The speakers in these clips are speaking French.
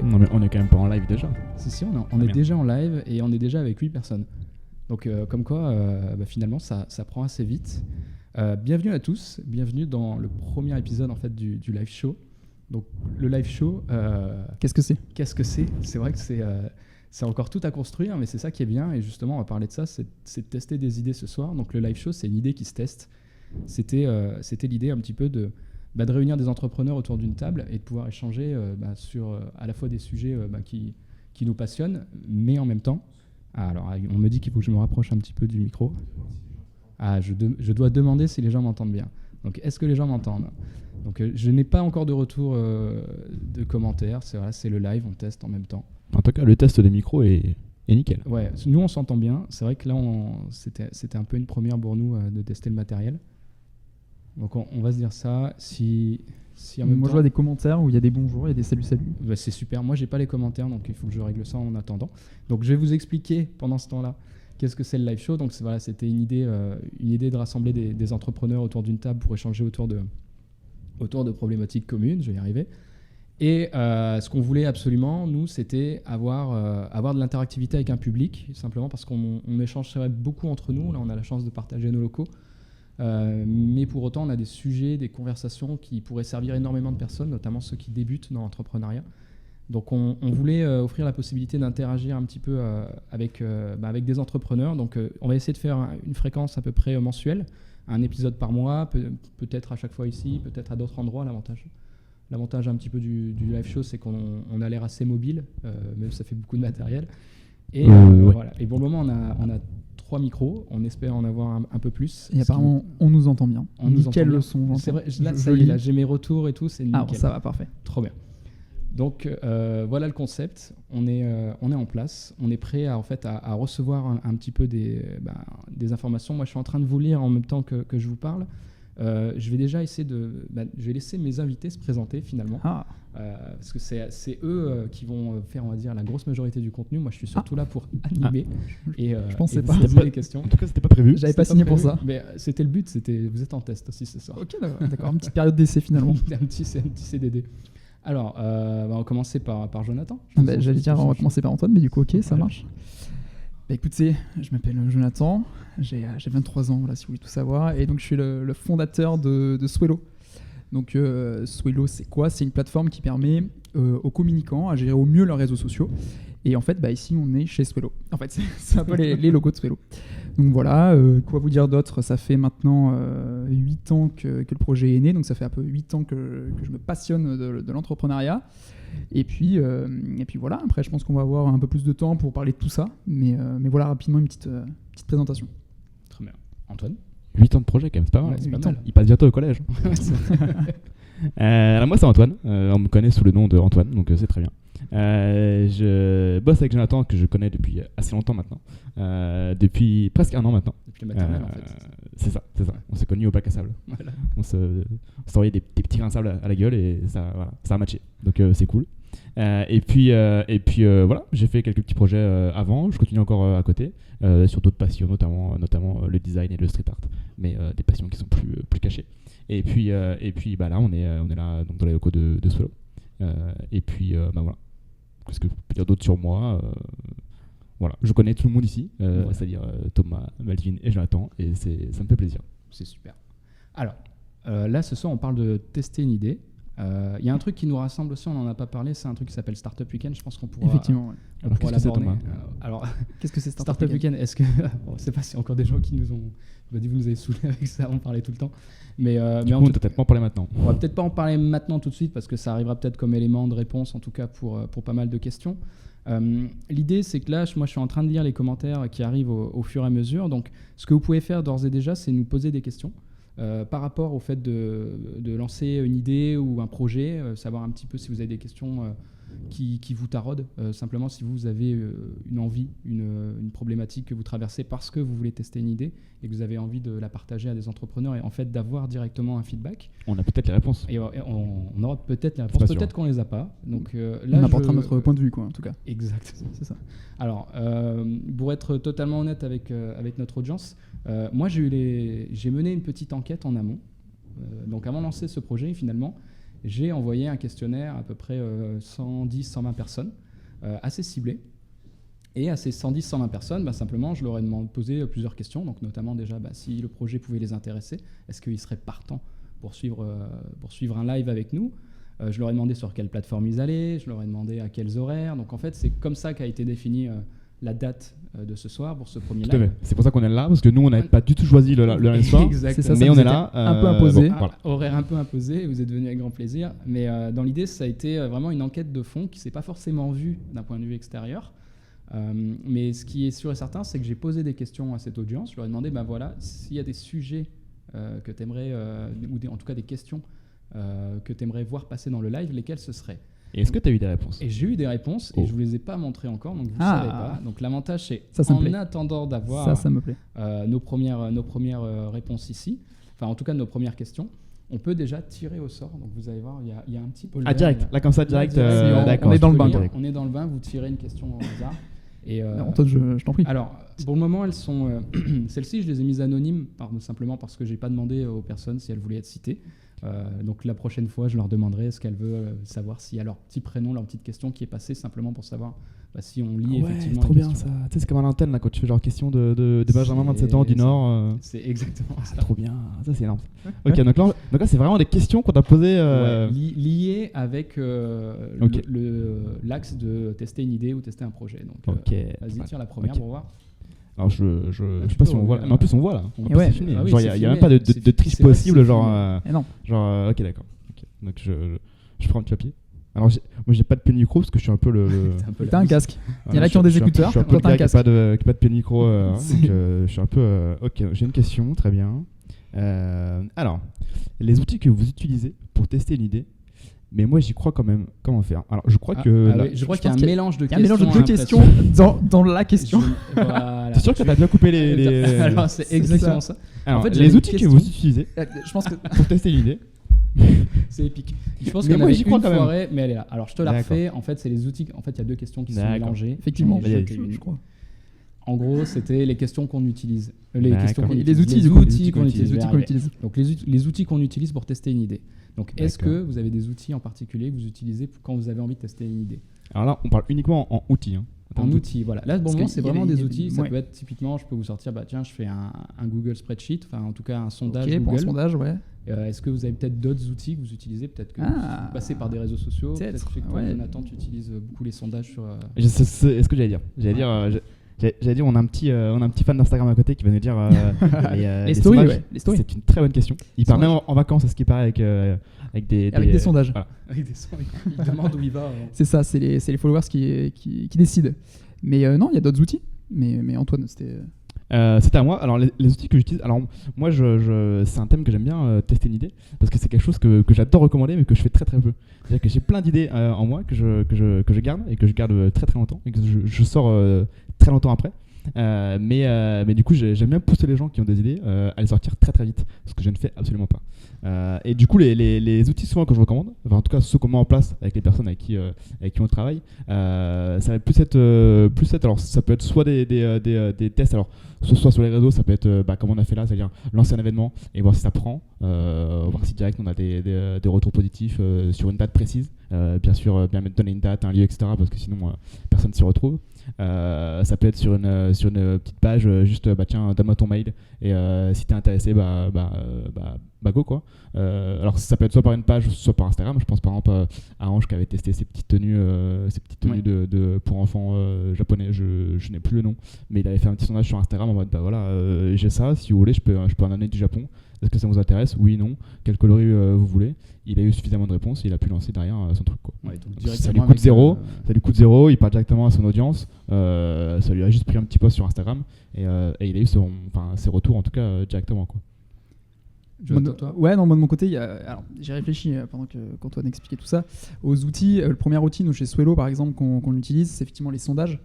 On est quand même pas en live déjà. Si, on est déjà en live et on est déjà avec 8 personnes. Donc comme quoi, finalement, ça prend assez vite. Bienvenue à tous, bienvenue dans le premier épisode en fait du live show. Donc le live show, qu'est-ce que c'est ? C'est vrai que c'est encore tout à construire, mais c'est ça qui est bien. Et justement, on va parler de ça, c'est de tester des idées ce soir. Donc le live show, c'est une idée qui se teste. C'était l'idée un petit peu de réunir des entrepreneurs autour d'une table et de pouvoir échanger sur à la fois des sujets qui nous passionnent, mais en même temps... Alors, on me dit qu'il faut que je me rapproche un petit peu du micro. Je dois demander si les gens m'entendent bien. Donc, est-ce que les gens m'entendent ? Donc, je n'ai pas encore de retour de commentaires. C'est le live, on teste en même temps. En tout cas, le test des micros est nickel. Ouais, nous, on s'entend bien. C'est vrai que là, c'était un peu une première pour nous de tester le matériel. Donc, on va se dire ça. Moi, je vois des commentaires où il y a des bonjours, il y a des salut. C'est super. Moi, j'ai pas les commentaires, donc il faut que je règle ça en attendant. Donc, je vais vous expliquer pendant ce temps-là qu'est-ce que c'est le live show. Donc, c'était une idée de rassembler des entrepreneurs autour d'une table pour échanger autour de problématiques communes. Je vais y arriver. Et ce qu'on voulait absolument, nous, c'était avoir de l'interactivité avec un public, simplement parce qu'on échange beaucoup entre nous. Là, on a la chance de partager nos locaux. Mais pour autant, on a des sujets, des conversations qui pourraient servir énormément de personnes, notamment ceux qui débutent dans l'entrepreneuriat. Donc, on voulait offrir la possibilité d'interagir un petit peu avec des entrepreneurs. Donc, on va essayer de faire une fréquence à peu près mensuelle, un épisode par mois, peut-être à chaque fois ici, peut-être à d'autres endroits. L'avantage un petit peu du live show, c'est qu'on a l'air assez mobile, même si ça fait beaucoup de matériel. Et voilà. Et pour le moment, on a 3 micros, on espère en avoir un peu plus. Et apparemment, on nous entend bien. Nickel le son. C'est vrai, là, j'ai mes retours et tout, c'est nickel. Ah bon, ça va, parfait. Trop bien. Donc, voilà le concept. On est en place. On est prêt à recevoir un petit peu des informations. Moi, je suis en train de vous lire en même temps que je vous parle. Je vais déjà essayer je vais laisser mes invités se présenter finalement. Parce que c'est eux qui vont faire, on va dire, la grosse majorité du contenu. Moi, je suis surtout là pour animer je pensais pas poser des questions. En tout cas, c'était pas prévu. J'avais pas signé pour ça. Mais c'était le but. Vous êtes en test aussi ce soir. Ok, d'accord. Une petite période d'essai finalement. un petit CDD. Alors, on va commencer par Jonathan. J'allais dire, on va commencer par Antoine, mais du coup, ok, ça marche. Écoutez, je m'appelle Jonathan, j'ai 23 ans, voilà, si vous voulez tout savoir, et donc je suis le fondateur de Swelo. Donc Swelo, c'est quoi ? C'est une plateforme qui permet aux communicants à gérer au mieux leurs réseaux sociaux. Et en fait, ici, on est chez Swelo. En fait, c'est un peu les logos de Swelo. Donc voilà, quoi vous dire d'autre ? Ça fait maintenant 8 ans que le projet est né, donc ça fait un peu 8 ans que je me passionne de l'entrepreneuriat. Et puis voilà, après je pense qu'on va avoir un peu plus de temps pour parler de tout ça, mais voilà rapidement une petite présentation. Très bien. Antoine ? 8 ans de projet quand même, c'est pas mal. C'est pas mal. Il passe bientôt au collège. Alors moi c'est Antoine, on me connaît sous le nom de Antoine, donc c'est très bien. Je bosse avec Jonathan que je connais depuis assez longtemps maintenant, depuis presque 1 an maintenant. Depuis le maternel en fait. C'est ça. On s'est connus au bac à sable. Voilà. On s'envoyait des petits grains de sable à la gueule et ça a matché. Donc c'est cool. Et puis voilà, j'ai fait quelques petits projets avant, je continue encore à côté, sur d'autres passions, notamment le design et le street art, mais des passions qui sont plus cachées. Et puis là, on est là donc dans les locaux de Swelo. Et puis voilà. Qu'est-ce que je peux dire d'autre sur moi ? Voilà, je connais tout le monde ici, c'est-à-dire Thomas, Melvin et Jonathan, et ça me fait plaisir. C'est super. Alors, là, ce soir, on parle de tester une idée. Il y a un truc qui nous rassemble aussi, on n'en a pas parlé, c'est un truc qui s'appelle Startup Weekend. Je pense qu'on pourra, effectivement, ouais. Alors, qu'est-ce que c'est, Thomas ? Alors, qu'est-ce que c'est Startup Weekend ? Est-ce que je ne sais pas s'il y a encore des gens qui nous ont dit vous nous avez saoulés avec ça, on parlait tout le temps. Mais on va peut-être pas en parler maintenant. On va peut-être pas en parler maintenant tout de suite parce que ça arrivera peut-être comme élément de réponse, en tout cas pour pas mal de questions. L'idée, c'est que là, moi, je suis en train de lire les commentaires qui arrivent au fur et à mesure. Donc, ce que vous pouvez faire d'ores et déjà, c'est nous poser des questions. Par rapport au fait de lancer une idée ou un projet, savoir un petit peu si vous avez des questions qui vous taraudent, simplement si vous avez une envie, une problématique que vous traversez parce que vous voulez tester une idée et que vous avez envie de la partager à des entrepreneurs et en fait d'avoir directement un feedback. On a peut-être les réponses. Et on aura peut-être les réponses, peut-être qu'on les a pas. Donc, là, on apportera notre point de vue, quoi, en tout cas. Exact, c'est ça. Alors, pour être totalement honnête avec notre audience, moi j'ai mené une petite enquête en amont, donc avant de lancer ce projet finalement, j'ai envoyé un questionnaire à peu près 110-120 personnes, assez ciblé. Et à ces 110-120 personnes, simplement, je leur ai posé plusieurs questions, donc notamment déjà si le projet pouvait les intéresser, est-ce qu'ils seraient partants pour suivre un live avec nous. Je leur ai demandé sur quelle plateforme ils allaient, je leur ai demandé à quels horaires. Donc en fait, c'est comme ça qu'a été définie la date de ce soir pour ce premier live. C'est pour ça qu'on est là, parce que nous, on n'avait pas du tout choisi le lundi soir. Exactement. Mais on est là. Un peu imposé. Bon, voilà. Horaire un peu imposé, vous êtes venus avec grand plaisir. Mais dans l'idée, ça a été vraiment une enquête de fond qui ne s'est pas forcément vue d'un point de vue extérieur. Mais ce qui est sûr et certain, c'est que j'ai posé des questions à cette audience. Je leur ai demandé, voilà, s'il y a des sujets que tu aimerais, en tout cas des questions que tu aimerais voir passer dans le live, lesquelles ce seraient. Et est-ce que tu as eu des réponses ? Et j'ai eu des réponses et je ne vous les ai pas montrées encore, donc vous ne savez pas. Donc l'avantage, c'est en attendant d'avoir ça me plaît. Nos premières réponses ici, enfin en tout cas nos premières questions, on peut déjà tirer au sort. Donc vous allez voir, il y a un petit polder. Ah, direct, là comme ça, direct. D'accord. On est dans le bain. On est dans le bain, vous tirez une question au hasard. Et Antoine, je t'en prie. Alors, pour le moment, elles sont. Celles-ci, je les ai mises anonymes, simplement parce que je n'ai pas demandé aux personnes si elles voulaient être citées. Donc la prochaine fois, je leur demanderai ce qu'elles veulent savoir, s'il y a leur petit prénom, leur petite question qui est passée, simplement pour savoir si on lit effectivement. C'est trop bien ça. Tu sais, c'est comme à l'antenne là, quand tu fais genre question de Benjamin 27 ans du Nord. C'est exactement ça. Trop bien. Ça, c'est énorme. Ok, donc là, c'est vraiment des questions qu'on t'a posées. Liées avec l'axe de tester une idée ou tester un projet. Donc, vas-y, tire la première pour voir. Alors je sais pas si on voit, mais en plus on voit là. Ouais. Genre il y a même pas de triche possible, genre. Non. Genre ok d'accord. Okay. Donc je prends un petit papier. Alors moi j'ai pas de pied de micro parce que je suis un peu le. T'as un casque. Il y en a qui ont des écouteurs. Je suis un peu le gars qui a pas de pied de micro. Donc je suis un peu. Ok, j'ai une question, très bien. Alors les outils que vous utilisez pour tester une idée. Mais moi, j'y crois quand même. Comment faire ? Alors, je crois que. Je crois qu'il y a un mélange de questions. Il y a un mélange de deux questions dans la question. Voilà. T'es sûr que t'as bien coupé les. Alors, c'est exactement ça. Alors, en fait, les outils que vous utilisez je pense que pour tester une idée. C'est épique. Je pense que moi, j'y crois quand même. Foirée, mais elle est là. Alors, je te la refais. En fait, c'est les outils. En fait, il y a deux questions qui sont mélangées. Effectivement, je crois. En gros, c'était les questions qu'on utilise. Les outils qu'on utilise. Donc, les outils qu'on utilise pour tester une idée. Donc, est-ce que vous avez des outils en particulier que vous utilisez quand vous avez envie de tester une idée ? Alors là, on parle uniquement en outils. En outils, voilà. Là, c'est vraiment des outils. Ça peut être typiquement, je peux vous sortir, tiens, je fais un Google Spreadsheet, enfin en tout cas un sondage Google. Pour un sondage, ouais. Est-ce que vous avez peut-être d'autres outils que vous utilisez ? Peut-être que vous passez par des réseaux sociaux. Peut-être que toi, Jonathan, tu utilises beaucoup les sondages sur. C'est ce que j'allais dire. J'allais dire, on a un petit fan d'Instagram à côté qui va nous dire les stories. C'est une très bonne question. Il part même en vacances, à ce qui paraît, avec des sondages. Voilà. Avec des sondages. Il demande où il va. C'est ça, c'est les followers qui décident. Mais non, il y a d'autres outils. Mais Antoine, c'était. C'était à moi. Alors les outils que j'utilise, alors moi c'est un thème que j'aime bien tester une idée parce que c'est quelque chose que j'adore recommander mais que je fais très très peu. C'est-à-dire que j'ai plein d'idées en moi que je garde et que je garde très très longtemps et que je sors très longtemps après. Mais du coup j'aime bien pousser les gens qui ont des idées à les sortir très très vite, ce que je ne fais absolument pas. Et du coup les outils souvent que je recommande, enfin en tout cas ceux qu'on met en place avec les personnes avec qui on travaille, ça va plus être alors ça peut être soit des tests, alors soit sur les réseaux, ça peut être comme on a fait là, c'est-à-dire lancer un événement et voir si ça prend, voir si direct on a des retours positifs sur une date précise, bien sûr bien donner une date, un lieu, etc. parce que sinon personne s'y retrouve. Ça peut être sur une petite page juste tiens donne-moi ton mail et si t'es intéressé go quoi. Alors ça peut être soit par une page soit par Instagram. Je pense par exemple à Ange qui avait testé ces petites tenues de pour enfants japonais, je n'ai plus le nom, mais il avait fait un petit sondage sur Instagram en mode j'ai ça, si vous voulez je peux en amener du Japon, est-ce que ça vous intéresse, oui, non, quel coloris vous voulez. Il a eu suffisamment de réponses et il a pu lancer derrière son truc quoi. Donc, ça lui coûte zéro, il part directement à son audience, ça lui a juste pris un petit post sur Instagram et il a eu ses retours en tout cas directement quoi. Moi de mon côté, alors, j'ai réfléchi pendant qu'Antoine expliquait tout ça aux outils. Le premier outil, nous chez Swello par exemple, qu'on utilise, c'est effectivement les sondages.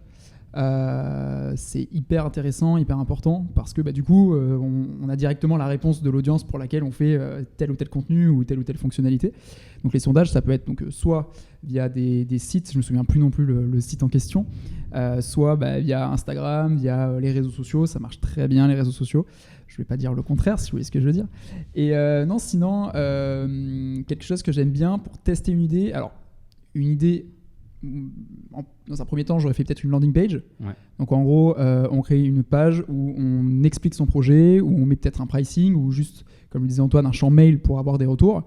C'est hyper intéressant, hyper important parce que du coup, on a directement la réponse de l'audience pour laquelle on fait tel ou tel contenu ou telle fonctionnalité. Donc les sondages, ça peut être soit via des sites, je me souviens plus non plus le site en question, soit via Instagram, via les réseaux sociaux. Ça marche très bien, les réseaux sociaux. Je ne vais pas dire le contraire, si vous voyez ce que je veux dire. Et non, sinon, quelque chose que j'aime bien pour tester une idée. Alors, une idée, dans un premier temps, j'aurais fait peut-être une landing page. Ouais. Donc, en gros, on crée une page où on explique son projet, où on met peut-être un pricing, ou juste, comme le disait Antoine, un champ mail pour avoir des retours.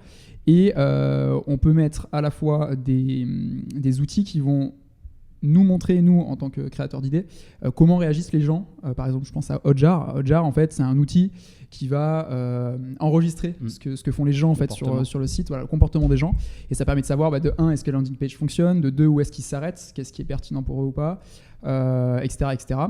Et on peut mettre à la fois des outils qui vont nous montrer, nous, en tant que créateurs d'idées, comment réagissent les gens. Par exemple, je pense à Hotjar. Hotjar, en fait, c'est un outil qui va enregistrer ce que font les gens en fait, sur le site, voilà, le comportement des gens. Et ça permet de savoir, de 1, est-ce que la landing page fonctionne, de 2, où est-ce qu'ils s'arrêtent, qu'est-ce qui est pertinent pour eux ou pas, etc., etc.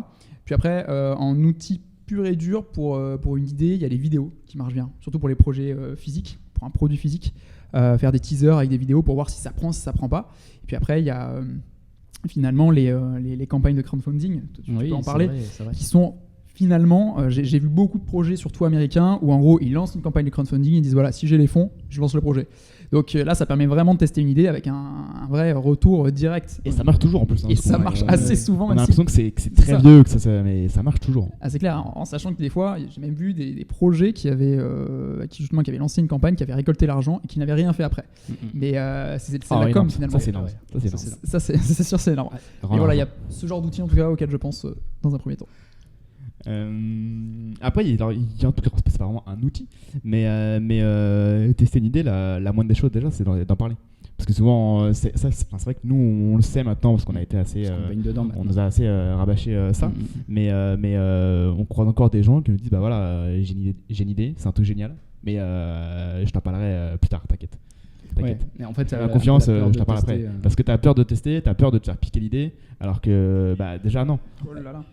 Puis après, en outil pur et dur, pour une idée, il y a les vidéos qui marchent bien, surtout pour les projets physiques, pour un produit physique. Faire des teasers avec des vidéos pour voir si ça prend, si ça prend pas. Et puis après, il y a finalement les campagnes de crowdfunding, tu peux en parler, c'est vrai. qui sont finalement, j'ai vu beaucoup de projets, surtout américains, où en gros ils lancent une campagne de crowdfunding, ils disent voilà, si j'ai les fonds, je lance le projet. Donc là, ça permet vraiment de tester une idée avec un vrai retour direct. Et ça marche toujours en plus. Et ça marche assez souvent. On a l'impression que c'est très vieux, mais ça marche toujours. Ah, c'est clair, en sachant que des fois, j'ai même vu des projets qui avaient lancé une campagne, qui avaient récolté l'argent et qui n'avaient rien fait après. Mais c'est la com finalement. Ça, c'est énorme. Ça, c'est sûr, c'est énorme. Et voilà, il y a ce genre d'outils en tout cas auquel je pense dans un premier temps. Après, il y a en tout cas, c'est pas vraiment un outil, mais tester une idée, la moindre des choses déjà, c'est d'en parler. Parce que souvent, c'est vrai que nous, on le sait maintenant parce qu'on a été assez, on nous a assez rabâché ça. Mais on croise encore des gens qui nous disent, bah voilà, j'ai une idée, c'est un truc génial, mais je t'en parlerai plus tard, t'inquiète. Ouais, mais en fait, la confiance, je t'en parle après. Parce que t'as peur de tester, t'as peur de te faire piquer l'idée, alors que déjà non. Oh là là.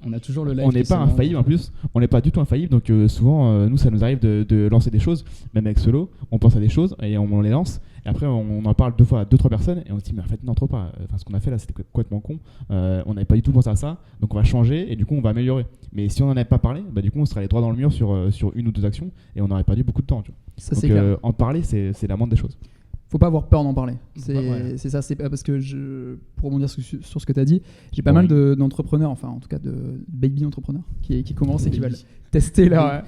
On a toujours le live. On n'est pas infaillible en plus, on n'est pas du tout infaillible, donc souvent nous ça nous arrive de lancer des choses, même avec Solo, on pense à des choses et on les lance, et après on en parle 2-3 personnes et on se dit mais en fait non, trop pas, enfin, ce qu'on a fait là c'était complètement con, on n'avait pas du tout pensé à ça, donc on va changer et du coup on va améliorer. Mais si on n'en avait pas parlé, bah, du coup on serait allé droit dans le mur sur une ou deux actions et on aurait perdu beaucoup de temps. Tu vois. Ça, donc en parler c'est la moindre des choses. Faut pas avoir peur d'en parler. C'est ça, c'est parce que pour rebondir sur ce que tu as dit, j'ai pas mal d'entrepreneurs, enfin en tout cas de baby entrepreneurs qui commencent et qui veulent tester leurs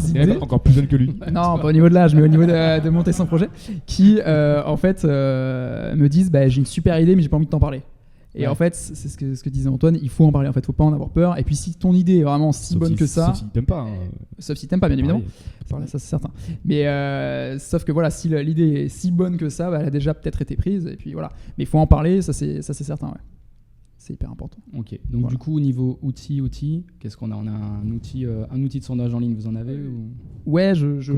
idées. Encore plus jeune que lui. Non, pas au niveau de l'âge, mais au niveau de monter son projet, qui en fait me disent j'ai une super idée mais j'ai pas envie de t'en parler. Et en fait, c'est ce que disait Antoine, il faut en parler, en fait, faut pas en avoir peur. Et puis si ton idée est vraiment si bonne que ça, sauf si t'aimes pas, sauf si t'aimes pas, bien évidemment, ça c'est certain. Mais sauf que voilà, si l'idée est si bonne que ça, elle a déjà peut-être été prise. Et puis voilà, mais il faut en parler, ça c'est certain, ouais. C'est hyper important. Ok. Donc du coup, au niveau outils, qu'est-ce qu'on a ? On a un outil de sondage en ligne. Vous en avez ou... Ouais, je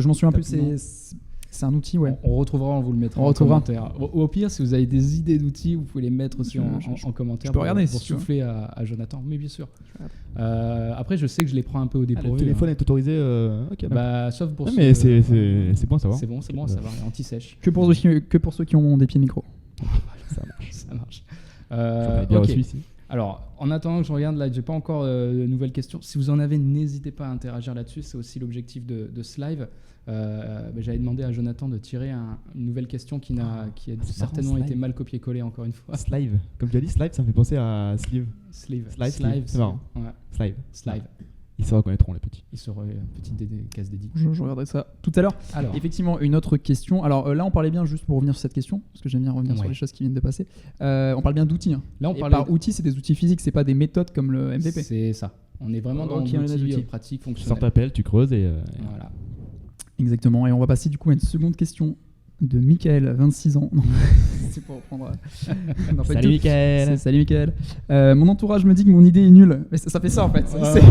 m'en souviens plus. C'est un outil, ouais. On retrouvera, on vous le mettra en commentaire. Au pire, si vous avez des idées d'outils, vous pouvez les mettre aussi en commentaire. Je peux regarder pour souffler à Jonathan. Mais bien sûr. Après, je sais que je les prends un peu au dépourvu. Le téléphone est autorisé. Ok. Sauf pour ceux. Mais c'est bon à savoir. C'est bon à savoir. Et anti-sèche. Que pour ceux qui ont des pieds de micro. Ça marche. Bien reçu ici. Alors, en attendant que je regarde, là, j'ai pas encore de nouvelles questions. Si vous en avez, n'hésitez pas à interagir là-dessus. C'est aussi l'objectif de ce live. J'avais demandé à Jonathan de tirer une nouvelle question qui a certainement été mal copié-collé encore une fois. Slave, comme tu as dit, slave, ça me fait penser à sleeve. Sleeve, c'est marrant. Ouais. Slave. Ils se reconnaîtront les petits. Ils seront petite case dédiée. Je regarderai ça tout à l'heure. Alors, effectivement, une autre question. Alors là, on parlait bien, juste pour revenir sur cette question, parce que j'aime bien revenir sur les choses qui viennent de passer. On parle bien d'outils. Hein. Là, on parle par outils, c'est des outils physiques, c'est pas des méthodes comme le MVP. C'est ça. On est vraiment dans l'outil pratique, fonctionnel. Sors ta pelle, tu creuses et voilà. Exactement. Et on va passer du coup à une seconde question de Michael, 26 ans. Non, c'est pour reprendre. Salut Michael. Salut Michael. Mon entourage me dit que mon idée est nulle. Mais ça fait ça en fait.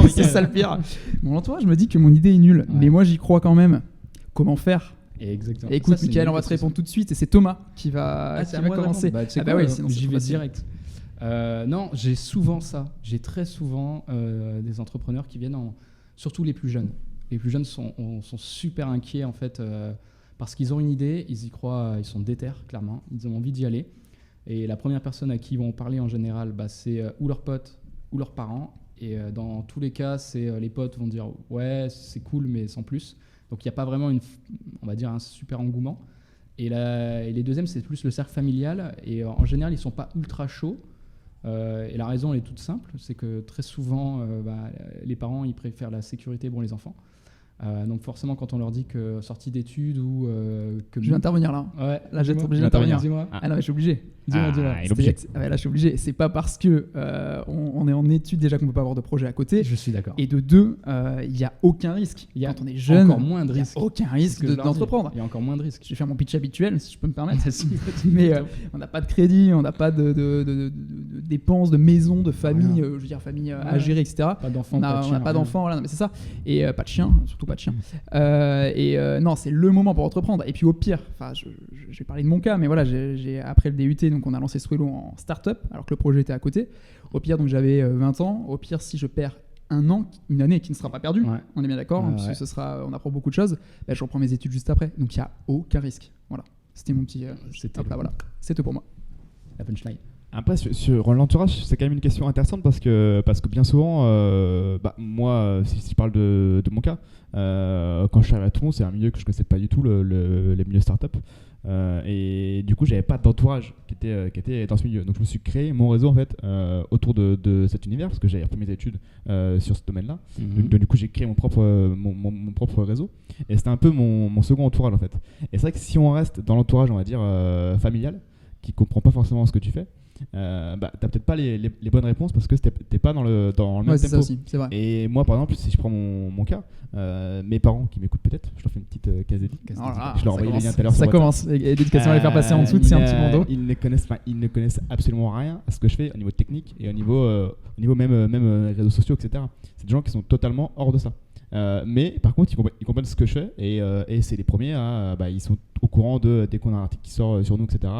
C'est ça le pire. Mon entourage me dit que mon idée est nulle, mais moi j'y crois quand même. Comment faire ? Exactement. Et écoute, Michael, on va te répondre tout de suite. Et c'est Thomas qui va commencer. J'y vais direct. Non, j'ai souvent ça. J'ai très souvent des entrepreneurs qui viennent, surtout les plus jeunes. Les plus jeunes sont super inquiets en fait parce qu'ils ont une idée, ils y croient, ils sont déter clairement, ils ont envie d'y aller. Et la première personne à qui ils vont parler en général, c'est ou leurs potes ou leurs parents. Et dans tous les cas, c'est les potes vont dire ouais c'est cool mais sans plus. Donc il n'y a pas vraiment on va dire un super engouement. Et les deuxièmes c'est plus le cercle familial et en général ils sont pas ultra chauds. Et la raison elle est toute simple, c'est que très souvent, les parents ils préfèrent la sécurité pour les enfants. Donc forcément, quand on leur dit que sortie d'études ou que... Je vais intervenir là. Ouais, Là, je vais être dis-moi. obligé d'intervenir. Dis-moi. Ah non, mais je suis obligé. Dis-moi. il est obligé. Ouais, là, je suis obligé. C'est pas parce que on est en études déjà qu'on peut pas avoir de projet à côté. Je suis d'accord. Et de deux, il y a aucun risque. Il y a quand on est jeune, encore moins de il y a risques. aucun C'est ce risque que je leur dis. d'entreprendre. Il y a encore moins de risques. Je vais faire mon pitch habituel, si je peux me permettre. Mais on n'a pas de crédit, on n'a pas de dépenses, de maison, de famille, Voilà. je veux dire famille à gérer, etc. Pas d'enfants, On n'a chien, pas rien. d'enfants, voilà, non, mais c'est ça. Et pas de chien, surtout pas de chien. Non, c'est le moment pour entreprendre. Et puis au pire, je vais parler de mon cas, mais voilà, après le DUT, donc on a lancé Swelo en start-up, alors que le projet était à côté. Au pire, donc j'avais 20 ans. Au pire, si je perds une année qui ne sera pas perdue, Ouais. on est bien d'accord, parce que on apprend beaucoup de choses, je reprends mes études juste après. Donc il n'y a aucun risque. Voilà. C'était mon petit. C'était voilà. C'est tout pour moi. la punchline. Après, sur l'entourage, c'est quand même une question intéressante parce que bien souvent, moi, si je parle de mon cas, quand je suis arrivé à Toulon, c'est un milieu que je ne connaissais pas du tout, les milieux start-up. Et du coup, j'avais pas d'entourage qui était dans ce milieu. Donc, je me suis créé mon réseau en fait autour de cet univers parce que j'avais repris mes études sur ce domaine-là. Donc, du coup, j'ai créé mon propre réseau. Et c'était un peu mon second entourage en fait. Et c'est vrai que si on reste dans l'entourage, on va dire familial, qui comprend pas forcément ce que tu fais, t'as peut-être pas les bonnes réponses parce que t'es pas dans le même C'est ça tempo. aussi, c'est vrai. Et moi, par exemple, si je prends mon cas, mes parents qui m'écoutent peut-être, je leur fais une petite case dédiée. Oh là là, Je leur ça envoie les commence. liens tout à l'heure sur Ça WhatsApp. commence. Et l'éducation à les faire passer en dessous, c'est un petit bandeau. Ils ne connaissent absolument rien à ce que je fais au niveau technique et au niveau même réseaux sociaux, etc. C'est des gens qui sont totalement hors de ça. Mais par contre, ils comprennent ce que je fais et c'est les premiers ils sont au courant dès qu'on a un article qui sort sur nous, etc.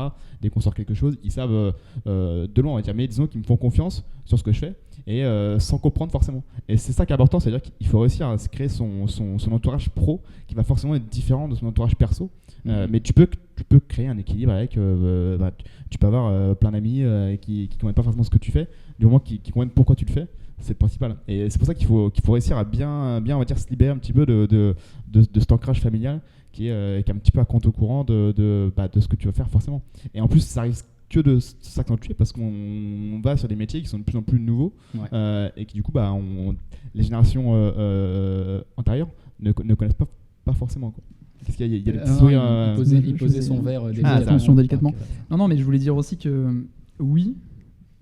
Dès qu'on sort quelque chose, ils savent de loin, on va dire, mais disons qu'ils me font confiance sur ce que je fais et sans comprendre forcément. Et c'est ça qui est important, c'est-à-dire qu'il faut réussir à se créer son entourage pro qui va forcément être différent de son entourage perso. Mais tu peux créer un équilibre avec. Tu peux avoir plein d'amis qui ne comprennent pas forcément ce que tu fais, du moment qu'ils comprennent pourquoi tu le fais. C'est le principal. Et c'est pour ça qu'il faut réussir à bien on va dire, se libérer un petit peu de cet ancrage familial qui est un petit peu à contre-courant de ce que tu vas faire forcément. Et en plus, ça risque que de s'accentuer parce qu'on va sur des métiers qui sont de plus en plus nouveaux et qui du coup, les générations antérieures ne connaissent pas forcément, quoi. Qu'est-ce qu'il y a, il y a des petits sourires. Il posait son verre attention délicatement. Non, mais je voulais dire aussi que oui.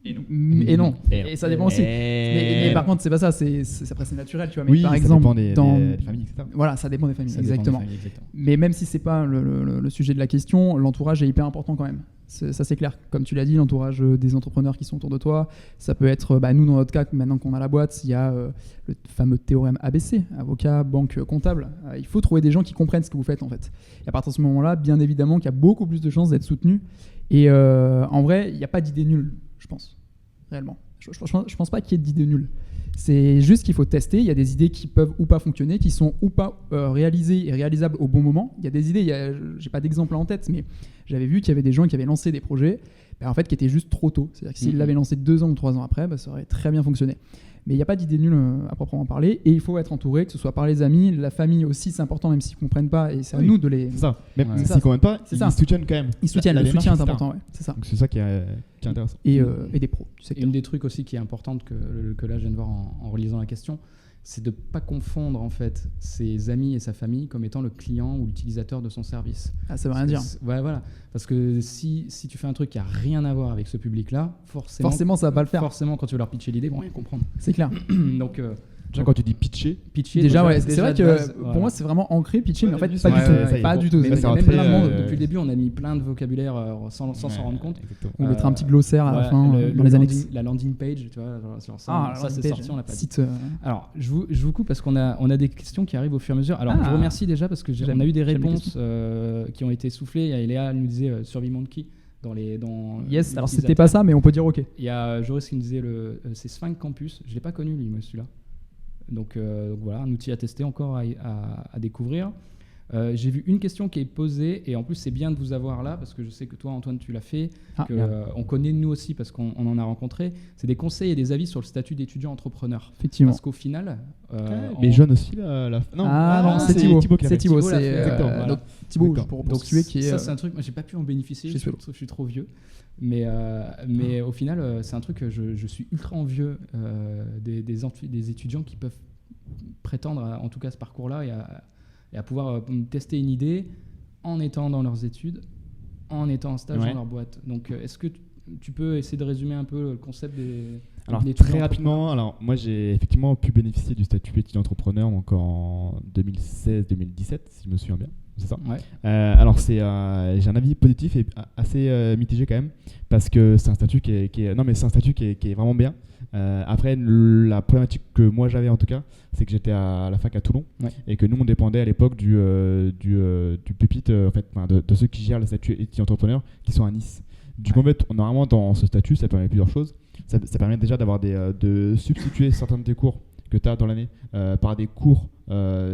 Et non. Et ça dépend aussi. Mais par contre, c'est pas ça. Après, c'est naturel, tu vois. Mais oui, par ça exemple, dépend des familles, etc. Voilà, ça dépend des familles, Ça dépend des exactement. familles, exactement. Mais même si c'est pas le sujet de la question, l'entourage est hyper important quand même. Ça, c'est clair. Comme tu l'as dit, l'entourage des entrepreneurs qui sont autour de toi, ça peut être, nous, dans notre cas, maintenant qu'on a la boîte, il y a le fameux théorème ABC, avocat, banque, comptable. Il faut trouver des gens qui comprennent ce que vous faites, en fait. Et à partir de ce moment-là, bien évidemment qu'il y a beaucoup plus de chances d'être soutenu. Et en vrai, il n'y a pas d'idée nulle, je pense. Réellement. Je pense pas qu'il y ait d'idées nulles. C'est juste qu'il faut tester. Il y a des idées qui peuvent ou pas fonctionner, qui sont ou pas réalisées et réalisables au bon moment. Il y a des idées, j'ai pas d'exemple en tête, mais j'avais vu qu'il y avait des gens qui avaient lancé des projets en fait, qui étaient juste trop tôt. C'est-à-dire que s'ils l'avaient lancé 2 ans ou 3 ans après, ça aurait très bien fonctionné. Mais il n'y a pas d'idée nulle à proprement parler. Et il faut être entouré, que ce soit par les amis, la famille aussi, c'est important, même s'ils ne comprennent pas. Et c'est à nous de les... C'est ça. Même Ouais. s'ils ça. ne comprennent pas, C'est ils ça. soutiennent quand même. Ils soutiennent. La Le soutien est démarche, important, ouais. C'est ça. Donc c'est ça qui est intéressant. Et des pros du Et secteur. une des trucs aussi qui est importante que là je viens de voir en relisant la question, c'est de ne pas confondre en fait ses amis et sa famille comme étant le client ou l'utilisateur de son service. Ah, ça veut rien dire. Ouais, voilà. Parce que si tu fais un truc qui n'a rien à voir avec ce public-là, forcément Ça va pas le faire. Forcément, quand tu vas leur pitcher l'idée, ils vont rien comprendre. C'est clair. Donc, Déjà, quand tu dis pitcher, pitcher, Déjà, ouais, c'est vrai de que base, pour voilà. moi, c'est vraiment ancré, pitcher, mais en fait, Ouais, pas du ouais, tout. ouais, ça y est, Pas bon. du tout. Mais Mais ça il y a va même très, plein de monde. euh, Depuis le début, on a mis plein de vocabulaire sans s'en rendre compte. Exactement. On mettra un petit glossaire à la fin, dans les annexes. La landing page, tu vois, genre ça, Ah, ça c'est page, sorti, on l'a pas dit. site, Alors, je vous coupe parce qu'on a des questions qui arrivent au fur et à mesure. Alors, Ah. je remercie déjà parce que J'aime- on a eu des j'aime les réponses qui ont été soufflées. Et Léa nous disait SurveyMonkey dans Yes, alors c'était pas ça, mais on peut dire ok. Il y a Joris qui nous disait c'est Sphinx Campus. Je l'ai pas connu lui, moi celui-là. Donc voilà, un outil à tester encore à découvrir. J'ai vu une question qui est posée, et en plus c'est bien de vous avoir là, parce que je sais que toi Antoine tu l'as fait, on connaît nous aussi parce qu'on en a rencontré. C'est des conseils et des avis sur le statut d'étudiant entrepreneur. Effectivement. Parce qu'au final... Les jeunes aussi, non, c'est Thibaut. C'est Thibaut, Thibaut, pour situer qui est... Ça c'est un truc, moi j'ai pas pu en bénéficier, je suis trop vieux. Mais au final, c'est un truc que je suis ultra envieux des étudiants qui peuvent prétendre en tout cas ce parcours-là et à pouvoir tester une idée en étant dans leurs études, en étant en stage dans leur boîte. Donc, est-ce que tu peux essayer de résumer un peu le concept des... Alors, très rapidement, moi j'ai effectivement pu bénéficier du statut étudiant entrepreneur donc en 2016-2017, si je me souviens bien. C'est ça. Alors j'ai un avis positif et assez mitigé quand même, parce que c'est un statut qui est vraiment bien. Après, la problématique que moi j'avais en tout cas, c'est que j'étais à la fac à Toulon et que nous on dépendait à l'époque du pupitre de ceux qui gèrent le statut étudiant entrepreneur qui sont à Nice. Du coup, en fait, normalement dans ce statut, ça permet plusieurs choses. Ça permet déjà de substituer certains de tes cours que tu as dans l'année par des cours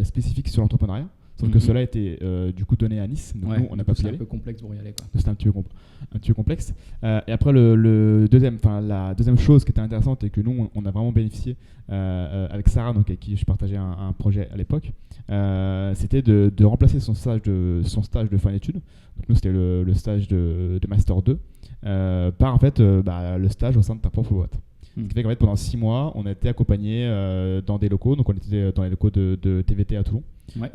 spécifiques sur l'entrepreneuriat. Sauf que cela était du coup donné à Nice, donc nous on n'a pas pu y aller. C'est un peu complexe pour y aller, quoi. C'était un petit peu complexe. Et après la deuxième chose qui était intéressante et que nous on a vraiment bénéficié avec Sarah, donc avec qui je partageais un projet à l'époque, c'était de remplacer son stage de fin d'études. Donc nous c'était le stage de Master 2 par en fait le stage au sein de ta propre boîte. Ce qui fait qu'en fait pendant 6 mois on a été accompagnés dans des locaux, donc on était dans les locaux de TVT à Toulon.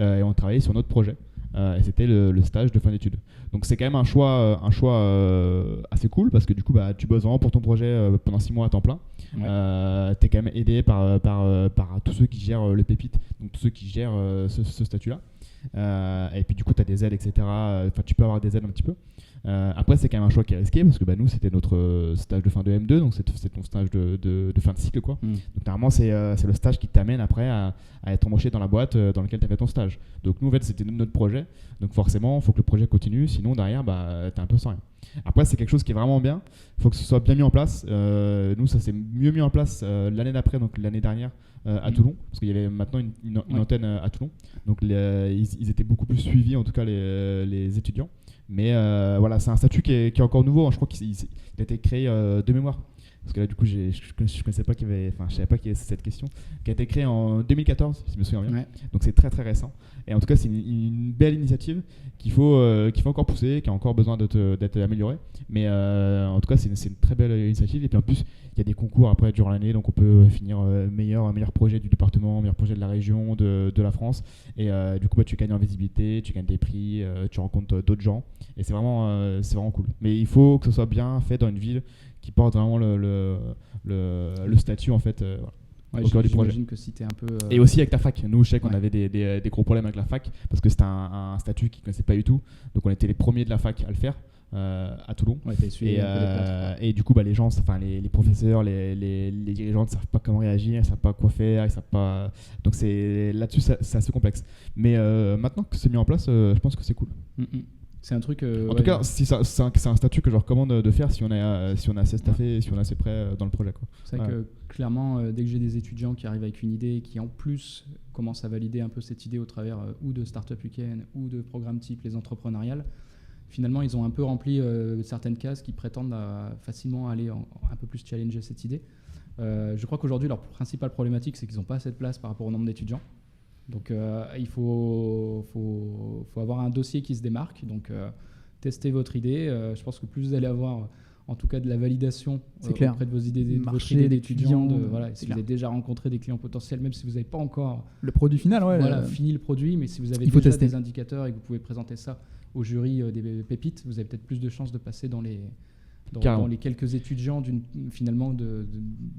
Et on travaillait sur notre projet et c'était le stage de fin d'études. Donc c'est quand même un choix assez cool, parce que du coup tu bosses vraiment pour ton projet pendant 6 mois à temps plein. T'es quand même aidé par tous ceux qui gèrent le pépite, donc tous ceux qui gèrent ce statut là, et puis du coup tu as des aides, etc. Tu peux avoir des aides un petit peu. Après c'est quand même un choix qui est risqué, parce que nous c'était notre stage de fin de M2, donc c'est ton stage de fin de cycle quoi. Donc normalement c'est le stage qui t'amène après à être embauché dans la boîte dans laquelle tu as fait ton stage. Donc nous en fait c'était notre projet, donc forcément il faut que le projet continue, sinon derrière t'es un peu sans rien. Après c'est quelque chose qui est vraiment bien, il faut que ce soit bien mis en place. Nous ça s'est mieux mis en place l'année d'après, donc l'année dernière à Toulon, parce qu'il y avait maintenant une antenne à Toulon, donc ils étaient beaucoup plus suivis en tout cas les étudiants. Mais c'est un statut qui est encore nouveau, hein. Je crois qu'il a été créé de mémoire. Parce que là, du coup, je ne connaissais pas je savais pas qu'il y avait cette question, qui a été créée en 2014, si je me souviens bien. Donc c'est très très récent. Et en tout cas, c'est une belle initiative qu'il faut encore pousser, qui a encore besoin d'être améliorée. Mais en tout cas, c'est une très belle initiative. Et puis en plus, il y a des concours après durant l'année, donc on peut finir meilleur projet du département, meilleur projet de la région, de la France. Et du coup, tu gagnes en visibilité, tu gagnes des prix, tu rencontres d'autres gens. Et c'est vraiment cool. Mais il faut que ce soit bien fait dans une ville qui porte vraiment le statut en fait au cœur du projet. J'imagine que si t'es un peu et aussi avec ta fac, nous je sais qu'on avait des gros problèmes avec la fac, parce que c'était un statut qu'ils ne connaissaient pas du tout, donc on était les premiers de la fac à le faire à Toulon. Et du coup les gens, les professeurs, les dirigeants ne savent pas comment réagir, ils ne savent pas quoi faire, ils savent pas... Donc là-dessus c'est assez complexe, mais maintenant que c'est mis en place, je pense que c'est cool. C'est un truc. En tout cas, c'est un statut que je recommande de faire si on est assez staffé et si on est assez prêt dans le projet, quoi. C'est vrai que clairement, dès que j'ai des étudiants qui arrivent avec une idée et qui en plus commencent à valider un peu cette idée au travers ou de Startup Weekend ou de programmes type les entrepreneuriales, finalement ils ont un peu rempli certaines cases qui prétendent facilement aller un peu plus challenger cette idée. Je crois qu'aujourd'hui leur principale problématique, c'est qu'ils n'ont pas assez de place par rapport au nombre d'étudiants. Donc il faut avoir un dossier qui se démarque. Donc testez votre idée. Je pense que plus vous allez avoir en tout cas de la validation auprès de vos idées, de votre idée d'étudiant, si vous avez déjà rencontré des clients potentiels, même si vous n'avez pas encore le produit final, fini le produit, mais si vous avez déjà des indicateurs et que vous pouvez présenter ça au jury des pépites, vous avez peut-être plus de chances de passer dans les quelques étudiants finalement de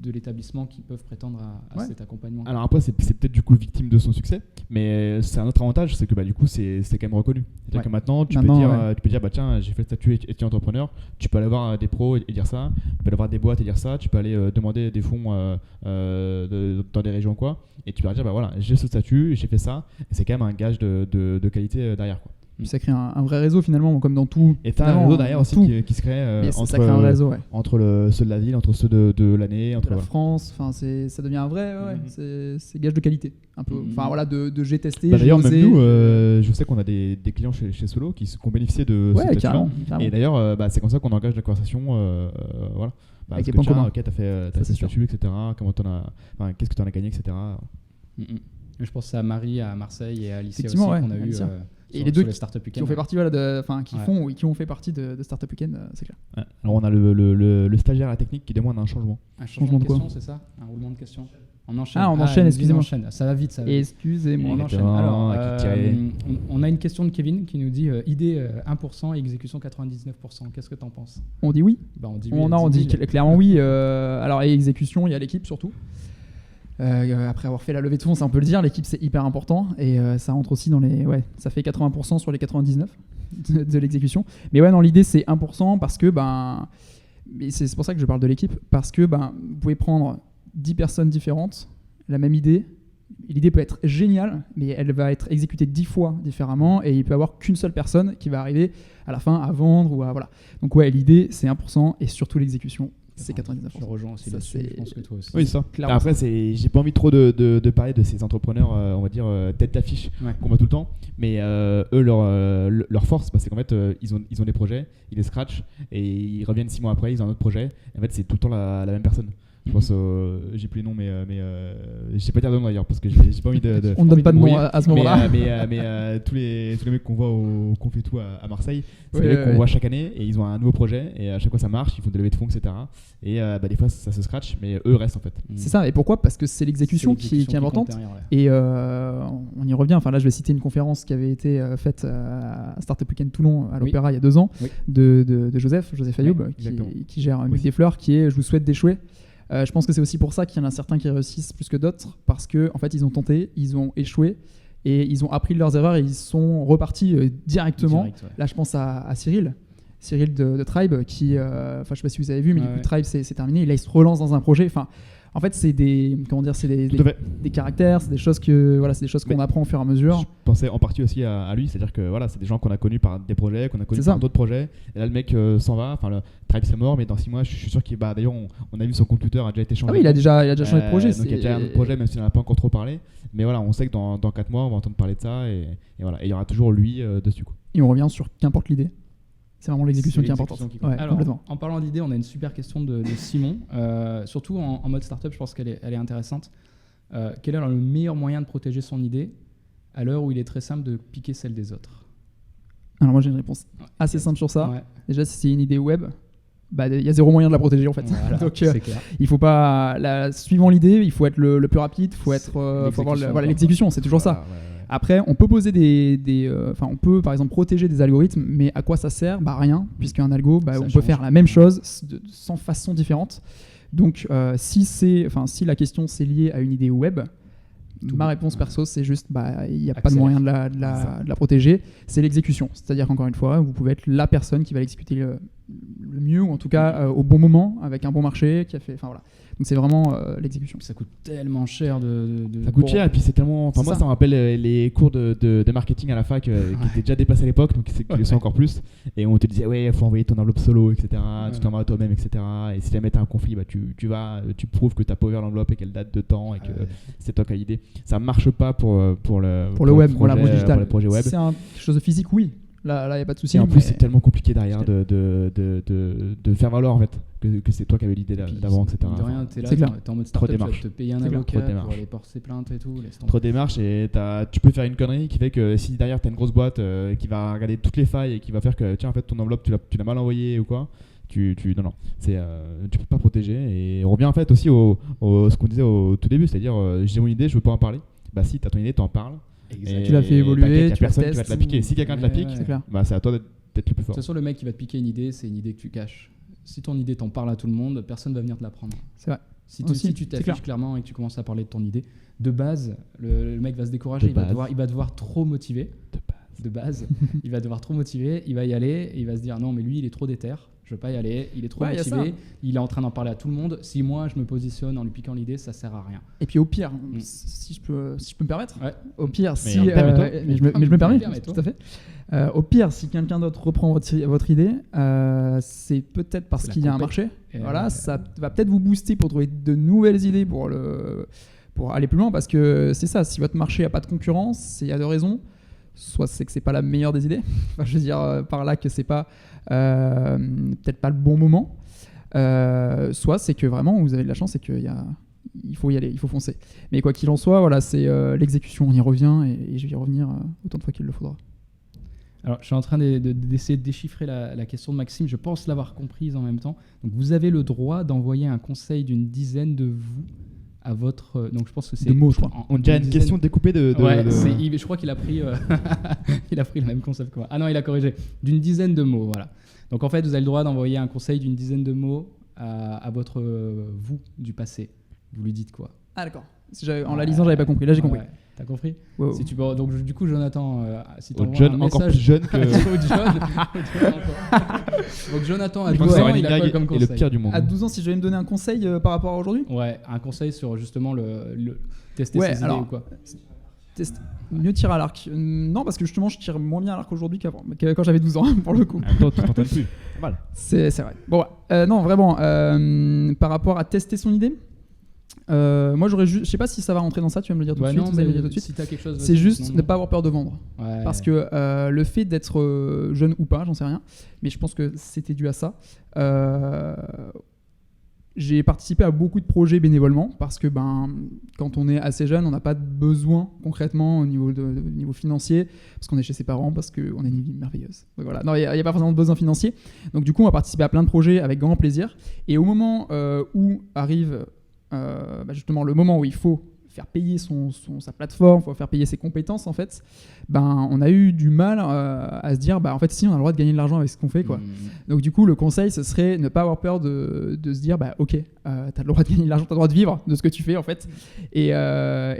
l'établissement qui peuvent prétendre à cet accompagnement. Alors après c'est peut-être du coup victime de son succès, mais c'est un autre avantage, c'est que du coup c'est quand même reconnu. C'est-à-dire que maintenant tu peux dire tiens, j'ai fait le statut étudiant entrepreneur, tu peux aller voir des pros et dire ça, tu peux aller voir des boîtes et dire ça, tu peux aller demander des fonds dans des régions quoi, et tu peux leur dire j'ai ce statut, j'ai fait ça, et c'est quand même un gage de qualité derrière, quoi. Puis ça crée un vrai réseau finalement, comme dans tout. Et t'as un finalement, réseau derrière dans aussi tout. qui se crée Mais ça crée un réseau, ouais. entre ceux de la ville, entre ceux de l'année, De entre la voilà. France, enfin ça devient un vrai, ouais, c'est gage de qualité, un peu. Enfin voilà, de j'ai testé. Bah, d'ailleurs, j'ai même osé. nous, je sais qu'on a des clients chez Solo qui ont bénéficié de Ouais, cette carrément, plateforme. carrément. Et d'ailleurs, c'est comme ça qu'on engage la conversation. Voilà. Avec est-ce les que points tiens, communs. ok, t'as fait Ça, c'est sûr. dessus, etc. Qu'est-ce que t'en as gagné, etc. Je pense à Marie à Marseille et à Alicia aussi Effectivement, ouais, qu'on a eu Alicia. sur, Et les deux sur les Startup qui Weekend. ont fait partie, voilà, Ouais. qui ont fait partie de Startup Weekend, c'est clair. Ouais. Alors, on a le stagiaire à la technique qui demande un changement. Un Changement de quoi question, c'est ça? Un roulement de questions? On enchaîne. Ah, on enchaîne, on excusez-moi. enchaîne. Ça va vite, ça va vite. Excusez-moi. On enchaîne. Exactement, Alors, avec Thierry. on a une question de Kevin qui nous dit idée 1% et exécution 99%. Qu'est-ce que t'en penses? On dit oui. Bah, on dit oui. On dit clairement oui. Alors, et exécution, il y a l'équipe surtout. Après avoir fait la levée de fonds, ça on peut le dire, l'équipe c'est hyper important et ça rentre aussi dans les. Ouais, ça fait 80% sur les 99% de l'exécution. Mais ouais, non, l'idée c'est 1% parce que mais c'est pour ça que je parle de l'équipe, parce que vous pouvez prendre 10 personnes différentes, la même idée. L'idée peut être géniale, mais elle va être exécutée 10 fois différemment et il peut y avoir qu'une seule personne qui va arriver à la fin à vendre ou à voilà. Donc ouais, l'idée c'est 1% et surtout l'exécution c'est 99%. Je rejoins aussi Ça, là-dessus. c'est- Je pense que toi aussi. Oui, ça. Clairement. Après, j'ai pas envie trop de parler de ces entrepreneurs, on va dire, tête d'affiche Ouais. qu'on voit tout le temps. Mais eux, leur force, c'est qu'en fait, ils ont des projets, ils les scratchent et ils reviennent 6 mois après, ils ont un autre projet. Et en fait, c'est tout le temps la même personne. Je pense, j'ai plus les noms, mais je sais pas dire de nom d'ailleurs parce que j'ai pas envie de. On ne donne pas de nom Oui, à ce moment-là. mais tous les mecs qu'on voit qu'on fait tout à Marseille, c'est Ouais, des mecs qu'on ouais. voit chaque année et ils ont un nouveau projet et à chaque fois ça marche, ils font des levées de fonds, etc. Et des fois ça se scratch, mais eux restent en fait. C'est ça, et pourquoi? Parce que c'est l'exécution qui est importante. compte derrière, ouais. Et on y revient. Enfin, là, je vais citer une conférence qui avait été faite à Startup Weekend Toulon à l'Opéra il y a 2 ans Oui. de Joseph Ayoub, Ouais, exactement. qui gère Musique des Fleurs, qui est Je vous souhaite d'échouer. Je pense que c'est aussi pour ça qu'il y en a certains qui réussissent plus que d'autres, parce que en fait, ils ont tenté, ils ont échoué, et ils ont appris de leurs erreurs et ils sont repartis directement. Direct, ouais. Là, je pense à Cyril de Tribe, qui, je sais pas si vous avez vu, mais Ouais, du coup, ouais. Tribe, c'est terminé. Et là, il se relance dans un projet. Enfin, en fait, c'est des Tout à fait. des caractères, c'est des choses qu'on apprend au fur et à mesure. Je pensais en partie aussi à lui, c'est-à-dire que voilà, c'est des gens qu'on a connus par des projets, qu'on a connus C'est ça. par d'autres projets. Et là, le mec s'en va. Enfin, le Tribe c'est mort, mais dans 6 mois, je suis sûr qu'il. D'ailleurs, on a vu son compte Twitter a déjà été changé. Ah oui, il a déjà changé de projet. Donc il y a déjà un autre projet, même s'il n'en a pas encore trop parlé. Mais voilà, on sait que dans 4 mois, on va entendre parler de ça et voilà. Et il y aura toujours lui dessus, quoi. Et on revient sur qu'importe l'idée. C'est vraiment l'exécution C'est qui est importante. l'exécution qui compte. Ouais, Alors, complètement. en parlant d'idées, on a une super question de Simon, surtout en mode startup, je pense qu'elle est intéressante. Quel est le meilleur moyen de protéger son idée à l'heure où il est très simple de piquer celle des autres? Alors moi j'ai une réponse Ouais. assez simple sur ça. Ouais. Déjà, si c'est une idée web, il y a zéro moyen de la protéger en fait. Voilà, Donc c'est clair. il faut pas, suivant l'idée, il faut être le plus rapide, faut avoir L'exécution, l'exécution, c'est toujours ça. Voilà, ouais. Après, on peut poser on peut par exemple protéger des algorithmes, mais à quoi ça sert? Rien, puisqu'un algo, Ça on peut change. faire la même chose de 100 façons différentes. Donc, si la question c'est lié à une idée web, Tout ma bon. réponse Ouais. perso, c'est juste, il n'y a pas de Accélère. moyen de la protéger. C'est l'exécution. C'est-à-dire qu'encore une fois, vous pouvez être la personne qui va l'exécuter le mieux, ou en tout cas au bon moment, avec un bon marché, qui a fait. Enfin voilà. Donc c'est vraiment l'exécution. Ça coûte tellement cher de Ça coûte cher et puis c'est tellement. Enfin, C'est moi, ça. ça me rappelle les cours de marketing à la fac qui étaient déjà dépassés à l'époque, donc qui le sont encore plus. Et on te disait, ouais, il faut envoyer ton enveloppe solo, etc. Tu t'envoies à toi-même, etc. Et si jamais tu as un conflit, tu prouves que tu n'as pas ouvert l'enveloppe et qu'elle date de temps et que c'est toi qui as l'idée. Ça marche pas pour le web, projet, pour la branche digitale. pour les projets web. Si c'est quelque chose de physique, oui. Là, il n'y a pas de souci. Et en plus, mais- c'est tellement compliqué derrière de faire valoir en fait que c'est toi qui avais l'idée Puis, d'avant, etc. De rien, t'es là, C'est clair. t'es en mode Trop startup, tu vas démarche. te payer un C'est clair. avocat Trop pour démarche. aller porter plainte et tout. Laisse tomber. Trop de démarches et tu peux faire une connerie qui fait que si derrière tu as une grosse boîte qui va regarder toutes les failles et qui va faire que tiens en fait ton enveloppe tu l'as mal envoyée ou quoi, tu peux pas protéger. Et on revient en fait aussi ce qu'on disait au tout début, c'est-à-dire j'ai mon idée, je veux pas en parler. Bah si t'as ton idée, t'en parles. Exact. Tu l'as fait évoluer, t'inquiète, y a tu la personne qui va testes. te la piquer. Si quelqu'un te la Ouais, pique, ouais. C'est clair. bah c'est à toi d'être le plus De fort. toute façon, le mec qui va te piquer une idée, c'est une idée que tu caches. Si ton idée t'en parle à tout le monde, personne va venir te la prendre. C'est vrai. Si Aussi, tu c'est t'affiches clair. clairement et que tu commences à parler de ton idée, de base, le mec va se décourager. De base. Il va devoir trop motiver. De base, il va devoir trop motiver. Il va y aller et il va se dire non, mais lui, il est trop déter. Je je veux pas y aller, il est trop Ouais, y a motivé, ça. il est en train d'en parler à tout le monde. Si moi je me positionne en lui piquant l'idée, ça sert à rien. Et puis au pire, si je peux me permettre, Ouais. au pire, si permets-toi. mais je me permets, Permets-toi. tout à fait. Au pire, si quelqu'un d'autre reprend votre idée, c'est peut-être parce C'est la qu'il y a un compète. marché. Et Voilà, ça va peut-être vous booster pour trouver de nouvelles idées pour aller plus loin, parce que c'est ça. Si votre marché a pas de concurrence, il y a deux raisons. Soit c'est que c'est pas la meilleure des idées. Enfin, je veux dire par là que c'est pas peut-être pas le bon moment. Soit c'est que vraiment vous avez de la chance et il faut y aller, il faut foncer. Mais quoi qu'il en soit, voilà, c'est l'exécution, on y revient et je vais y revenir autant de fois qu'il le faudra. Alors, je suis en train d'essayer de déchiffrer la question de Maxime. Je pense l'avoir comprise en même temps. Donc, vous avez le droit d'envoyer un conseil d'une dizaine de vous à votre. Donc, je pense que c'est. De mots, je crois. On dirait une question découpée de. Ouais, je crois qu'il a pris, il a pris le même concept que moi. Ah non, il a corrigé. D'une dizaine de mots, voilà. Donc, en fait, vous avez le droit d'envoyer un conseil d'une dizaine de mots à votre vous du passé. Vous lui dites quoi? Ah d'accord. En la lisant, j'avais pas compris. Là, j'ai compris. Ouais. T'as compris? Ouais, ouais. Si tu peux, donc du coup, Jonathan, si tu Au envoies John, un encore message plus jeune que. au John encore. Donc Jonathan à Je 12 pense que ans, Running il a quoi Gag comme est conseil? le pire du monde. À 12 ans, si je devais me donner un conseil par rapport à aujourd'hui, Ouais, un conseil sur justement le tester Ouais, ses alors, idées ou quoi? mieux tirer à l'arc. Non, parce que justement, je tire moins bien à l'arc aujourd'hui qu'avant, quand j'avais 12 ans, pour le coup. Attends, tu t'entraînes plus. Pas mal. C'est vrai. Bon, ouais. Non, vraiment, par rapport à tester son idée, moi j'aurais juste. Je sais pas si ça va rentrer dans ça, tu vas me le dire tout de suite. non, vous allez me mais le dire tout de suite. si t'as quelque chose, C'est vas-y, juste sinon, ne pas avoir peur de vendre. Ouais. Parce que le fait d'être jeune ou pas, j'en sais rien, mais je pense que c'était dû à ça. J'ai participé à beaucoup de projets bénévolement parce que quand on est assez jeune, on n'a pas de besoin concrètement au niveau financier, parce qu'on est chez ses parents, parce qu'on a une vie merveilleuse. Donc voilà, non, il n'y a pas forcément de besoin financier. Donc du coup, on va participer à plein de projets avec grand plaisir. Et au moment où arrive justement le moment où il faut faire payer sa plateforme, il faut faire payer ses compétences en fait, on a eu du mal à se dire en fait si on a le droit de gagner de l'argent avec ce qu'on fait quoi. Donc du coup le conseil ce serait ne pas avoir peur de se dire ok t'as le droit de gagner de l'argent, t'as le droit de vivre de ce que tu fais en fait et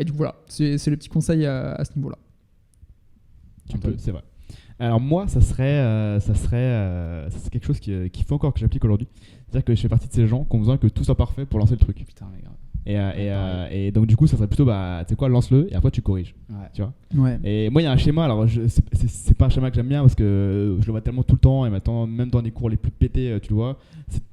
du coup voilà c'est le petit conseil à ce niveau là. Tu peux, c'est vrai. Alors moi, ça serait quelque chose qu'il faut encore que j'applique aujourd'hui. C'est-à-dire que je fais partie de ces gens qui ont besoin que tout soit parfait pour lancer le truc. Putain, mais grave. Et donc du coup, ça serait plutôt tu sais quoi, lance-le et après tu corriges. Ouais. Tu vois. Ouais. Et moi, il y a un schéma. Alors c'est pas un schéma que j'aime bien parce que je le vois tellement tout le temps et maintenant même dans les cours les plus pétés, tu le vois.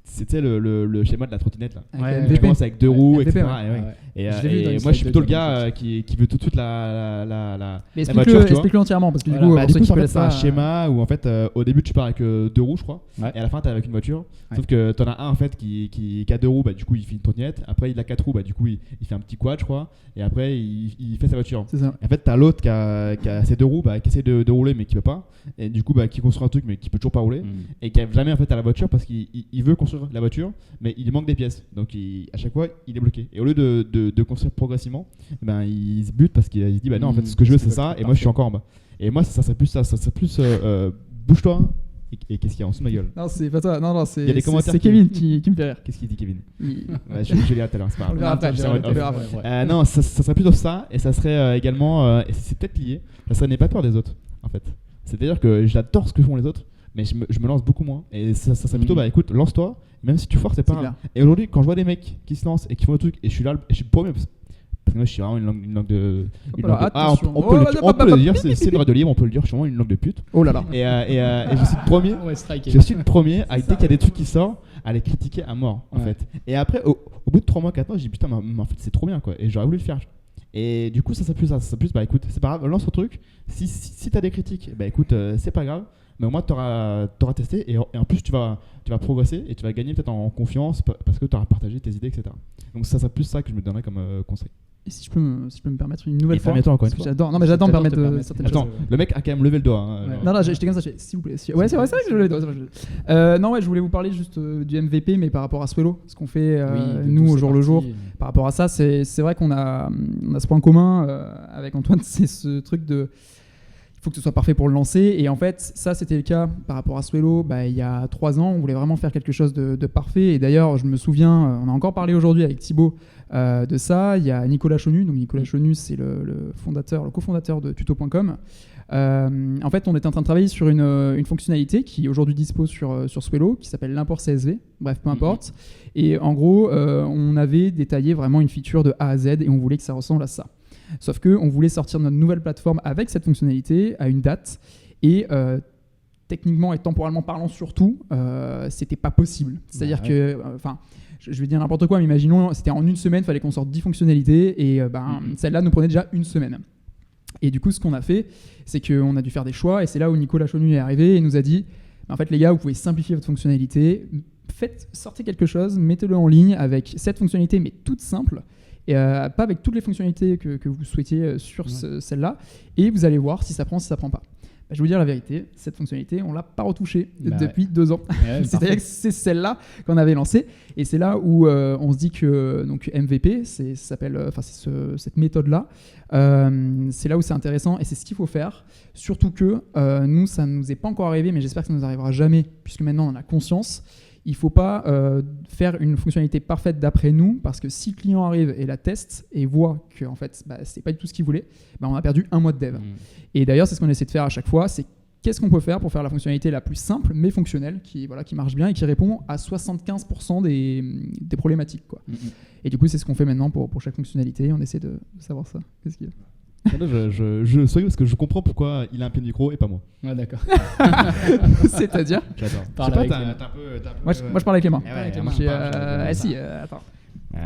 C'est le schéma de la trottinette là. Ouais, Tu commences avec deux roues, MVP, etc. ouais. Et ouais. Ouais. Et, Je l'ai vu dans et une moi, je suis slide plutôt le de gars qui veut tout de suite la Mais voiture, tu vois. explique-le entièrement parce que Voilà. du coup Bah, pour du ceux coup, qui en fait, connaissent c'est un pas, schéma où en fait au début tu pars avec deux roues je crois Ouais. et à la fin t'es avec une voiture Ouais. sauf que t'en as un en fait qui a deux roues, du coup il fait une trottinette, après il a quatre roues, du coup il fait un petit quad je crois et après il fait sa voiture. c'est ça. En fait t'as l'autre qui a ses deux roues qui essaie de rouler mais qui peut pas et du coup qui construit un truc mais qui peut toujours pas rouler et qui a jamais en fait à la voiture parce qu'il veut construire la voiture mais il manque des pièces donc à chaque fois il est bloqué et au lieu de construire progressivement il se bute parce qu'il se dit non en fait ce que je veux c'est ça et moi je suis encore en bas et moi ça serait plus bouge-toi et qu'est-ce qu'il y a en dessous de ma gueule. Non c'est pas toi, non Il y a des commentaires c'est Kevin qui me fait rire. Qu'est-ce qu'il dit Kevin? Il- Ouais, je l'ai tout à l'heure, c'est pas On le grave. verra après, C'est on vrai, le verra après. Non, ça serait plutôt ça, et ça serait également, et c'est peut-être lié, ça serait n'aie pas peur des autres, en fait. C'est-à-dire que j'adore ce que font les autres, mais je me lance beaucoup moins. Et ça serait plutôt, écoute, lance-toi, même si tu forces, c'est pas C'est grave. clair. Et aujourd'hui, quand je vois des mecs qui se lancent et qui font le truc, et je suis là, et je suis premier, parce que moi je suis vraiment une langue de. Hop là, attention. On peut le dire, c'est une radio libre, on peut le dire, je suis vraiment une langue de pute. Oh là là. Et je suis le premier. Ouais, striker. Je suis le premier à dès qu'il y a des trucs qui sortent à les critiquer à mort en Ouais. fait. Et après au bout de 3 mois, 4 mois, j'ai dit putain mais en fait c'est trop bien quoi et j'aurais voulu le faire. Et du coup ça plus écoute, c'est pas grave, lance ton truc. Si t'as des critiques, écoute, c'est pas grave. Mais au moins t'auras testé et en plus tu vas progresser et tu vas gagner peut-être en confiance parce que tu auras partagé tes idées, etc. Donc ça serait plus ça que je me donnerais comme conseil. Et si je peux me permettre une nouvelle Et fois. permets-toi encore une parce que fois. j'adore. Non mais j'adore me T'adores te permettre permettre. certaines choses. Attends, le mec a quand même levé le doigt. Hein, Ouais. genre. Non, j'étais comme ça, je fais, s'il vous plaît. Ouais, c'est vrai que je l'ai dit. Non, ouais, je voulais vous parler juste du MVP, mais par rapport à Swello, ce qu'on fait nous au jour le jour. Par rapport à ça, c'est vrai qu'on a ce point commun avec Antoine, c'est ce truc de. Il faut que ce soit parfait pour le lancer. Et en fait, ça, c'était le cas par rapport à Swello. Il y a 3 ans, on voulait vraiment faire quelque chose de parfait. Et d'ailleurs, je me souviens, on a encore parlé aujourd'hui avec Thibaut de ça. Il y a Nicolas Chonu. Donc, Nicolas Chonu, c'est le cofondateur de tuto.com. En fait, on était en train de travailler sur une fonctionnalité qui aujourd'hui dispose sur Swelo, qui s'appelle l'import CSV. Bref, peu importe. Et en gros, on avait détaillé vraiment une feature de A à Z et on voulait que ça ressemble à ça. Sauf qu'on voulait sortir notre nouvelle plateforme avec cette fonctionnalité à une date. Et techniquement et temporellement parlant surtout, c'était pas possible. C'est-à-dire que... je vais dire n'importe quoi, mais imaginons, c'était en une semaine, il fallait qu'on sorte 10 fonctionnalités. Et celle-là nous prenait déjà une semaine. Et du coup, ce qu'on a fait, c'est qu'on a dû faire des choix. Et c'est là où Nicolas Chonu est arrivé et nous a dit, en fait, les gars, vous pouvez simplifier votre fonctionnalité. Sortez quelque chose, mettez-le en ligne avec cette fonctionnalité, mais toute simple. Et pas avec toutes les fonctionnalités que vous souhaitiez sur celle-là. Et vous allez voir si ça prend, si ça prend pas. Je vais vous dire la vérité, cette fonctionnalité, on l'a pas retouchée depuis 2 ans. C'est-à-dire que c'est celle-là qu'on avait lancée. Et c'est là où on se dit que donc MVP, cette méthode-là, c'est là où c'est intéressant et c'est ce qu'il faut faire. Surtout que nous, ça ne nous est pas encore arrivé, mais j'espère que ça ne nous arrivera jamais, puisque maintenant on en a conscience. Il ne faut pas faire une fonctionnalité parfaite d'après nous, parce que si le client arrive et la teste et voit que en fait, ce n'est pas du tout ce qu'il voulait, on a perdu 1 mois de dev. Et d'ailleurs, c'est ce qu'on essaie de faire à chaque fois, c'est qu'est-ce qu'on peut faire pour faire la fonctionnalité la plus simple mais fonctionnelle, qui marche bien et qui répond à 75% des problématiques, quoi. Et du coup, c'est ce qu'on fait maintenant pour chaque fonctionnalité. On essaie de savoir ça. Qu'est-ce qu'il y a ? Je souris parce que je comprends pourquoi il a un pied de micro et pas moi. Ouais, d'accord. C'est-à-dire J'adore. Parle avec les mains. Moi, je parle avec les mains.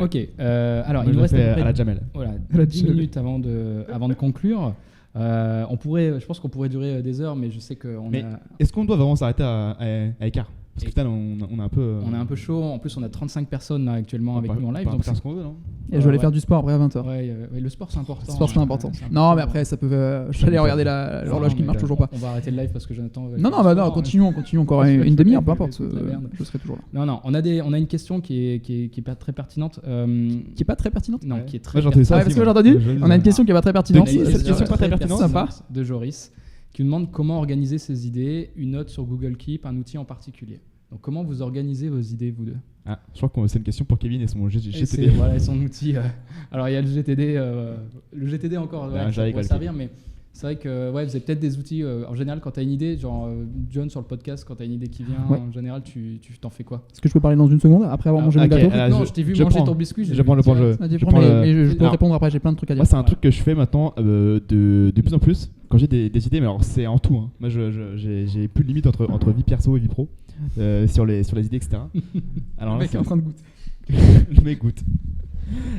Ok. Ok. Alors, il nous reste à la Jamel. Voilà, 10 minutes avant de conclure. Je pense qu'on pourrait durer des heures, mais je sais qu'on a... Est-ce qu'on doit vraiment s'arrêter à écart ? Parce que on est un peu... On est un peu chaud. En plus, on a 35 personnes là, actuellement avec nous en live. Donc faire ce qu'on veut, non ? Et je vais aller faire du sport après à 20h. Ouais, le sport, c'est important. Le sport, c'est important. Non, mais après, ça peut... J'allais regarder l'horloge qui ne marche toujours pas. On va arrêter le live parce que Jonathan... Non, continuons encore une demi-heure, peu importe. Je serai toujours là. Non, on a une question qui est pas très pertinente. Qui est pas très pertinente ? Non, qui est très pertinente. Parce que j'ai entendu, on a une question qui est pas très pertinente. Cette question pas très pertinente, sympa, de Joris, qui nous demande comment organiser ses idées, une note sur Google Keep, un outil en particulier. Donc, comment vous organisez vos idées, vous deux ? Je crois que c'est une question pour Kevin et son GTD. Voilà, son outil. Alors, il y a le GTD. Le GTD encore, ça pourrait servir, mais c'est vrai que vous avez peut-être des outils. En général, quand tu as une idée, genre John sur le podcast, quand tu as une idée qui vient, en général, tu t'en fais quoi ? Est-ce que je peux parler dans une seconde après avoir mangé mon gâteau ? Non, je t'ai vu manger ton biscuit. Je prends le point. Je peux répondre après, j'ai plein de trucs à dire. Moi, c'est un truc que je fais maintenant de plus en plus. Quand j'ai des idées, mais alors c'est en tout. Moi, j'ai plus de limite entre vie perso et vie pro sur les idées, etc. Alors, le mec est en train de goûter. Le mec goûte.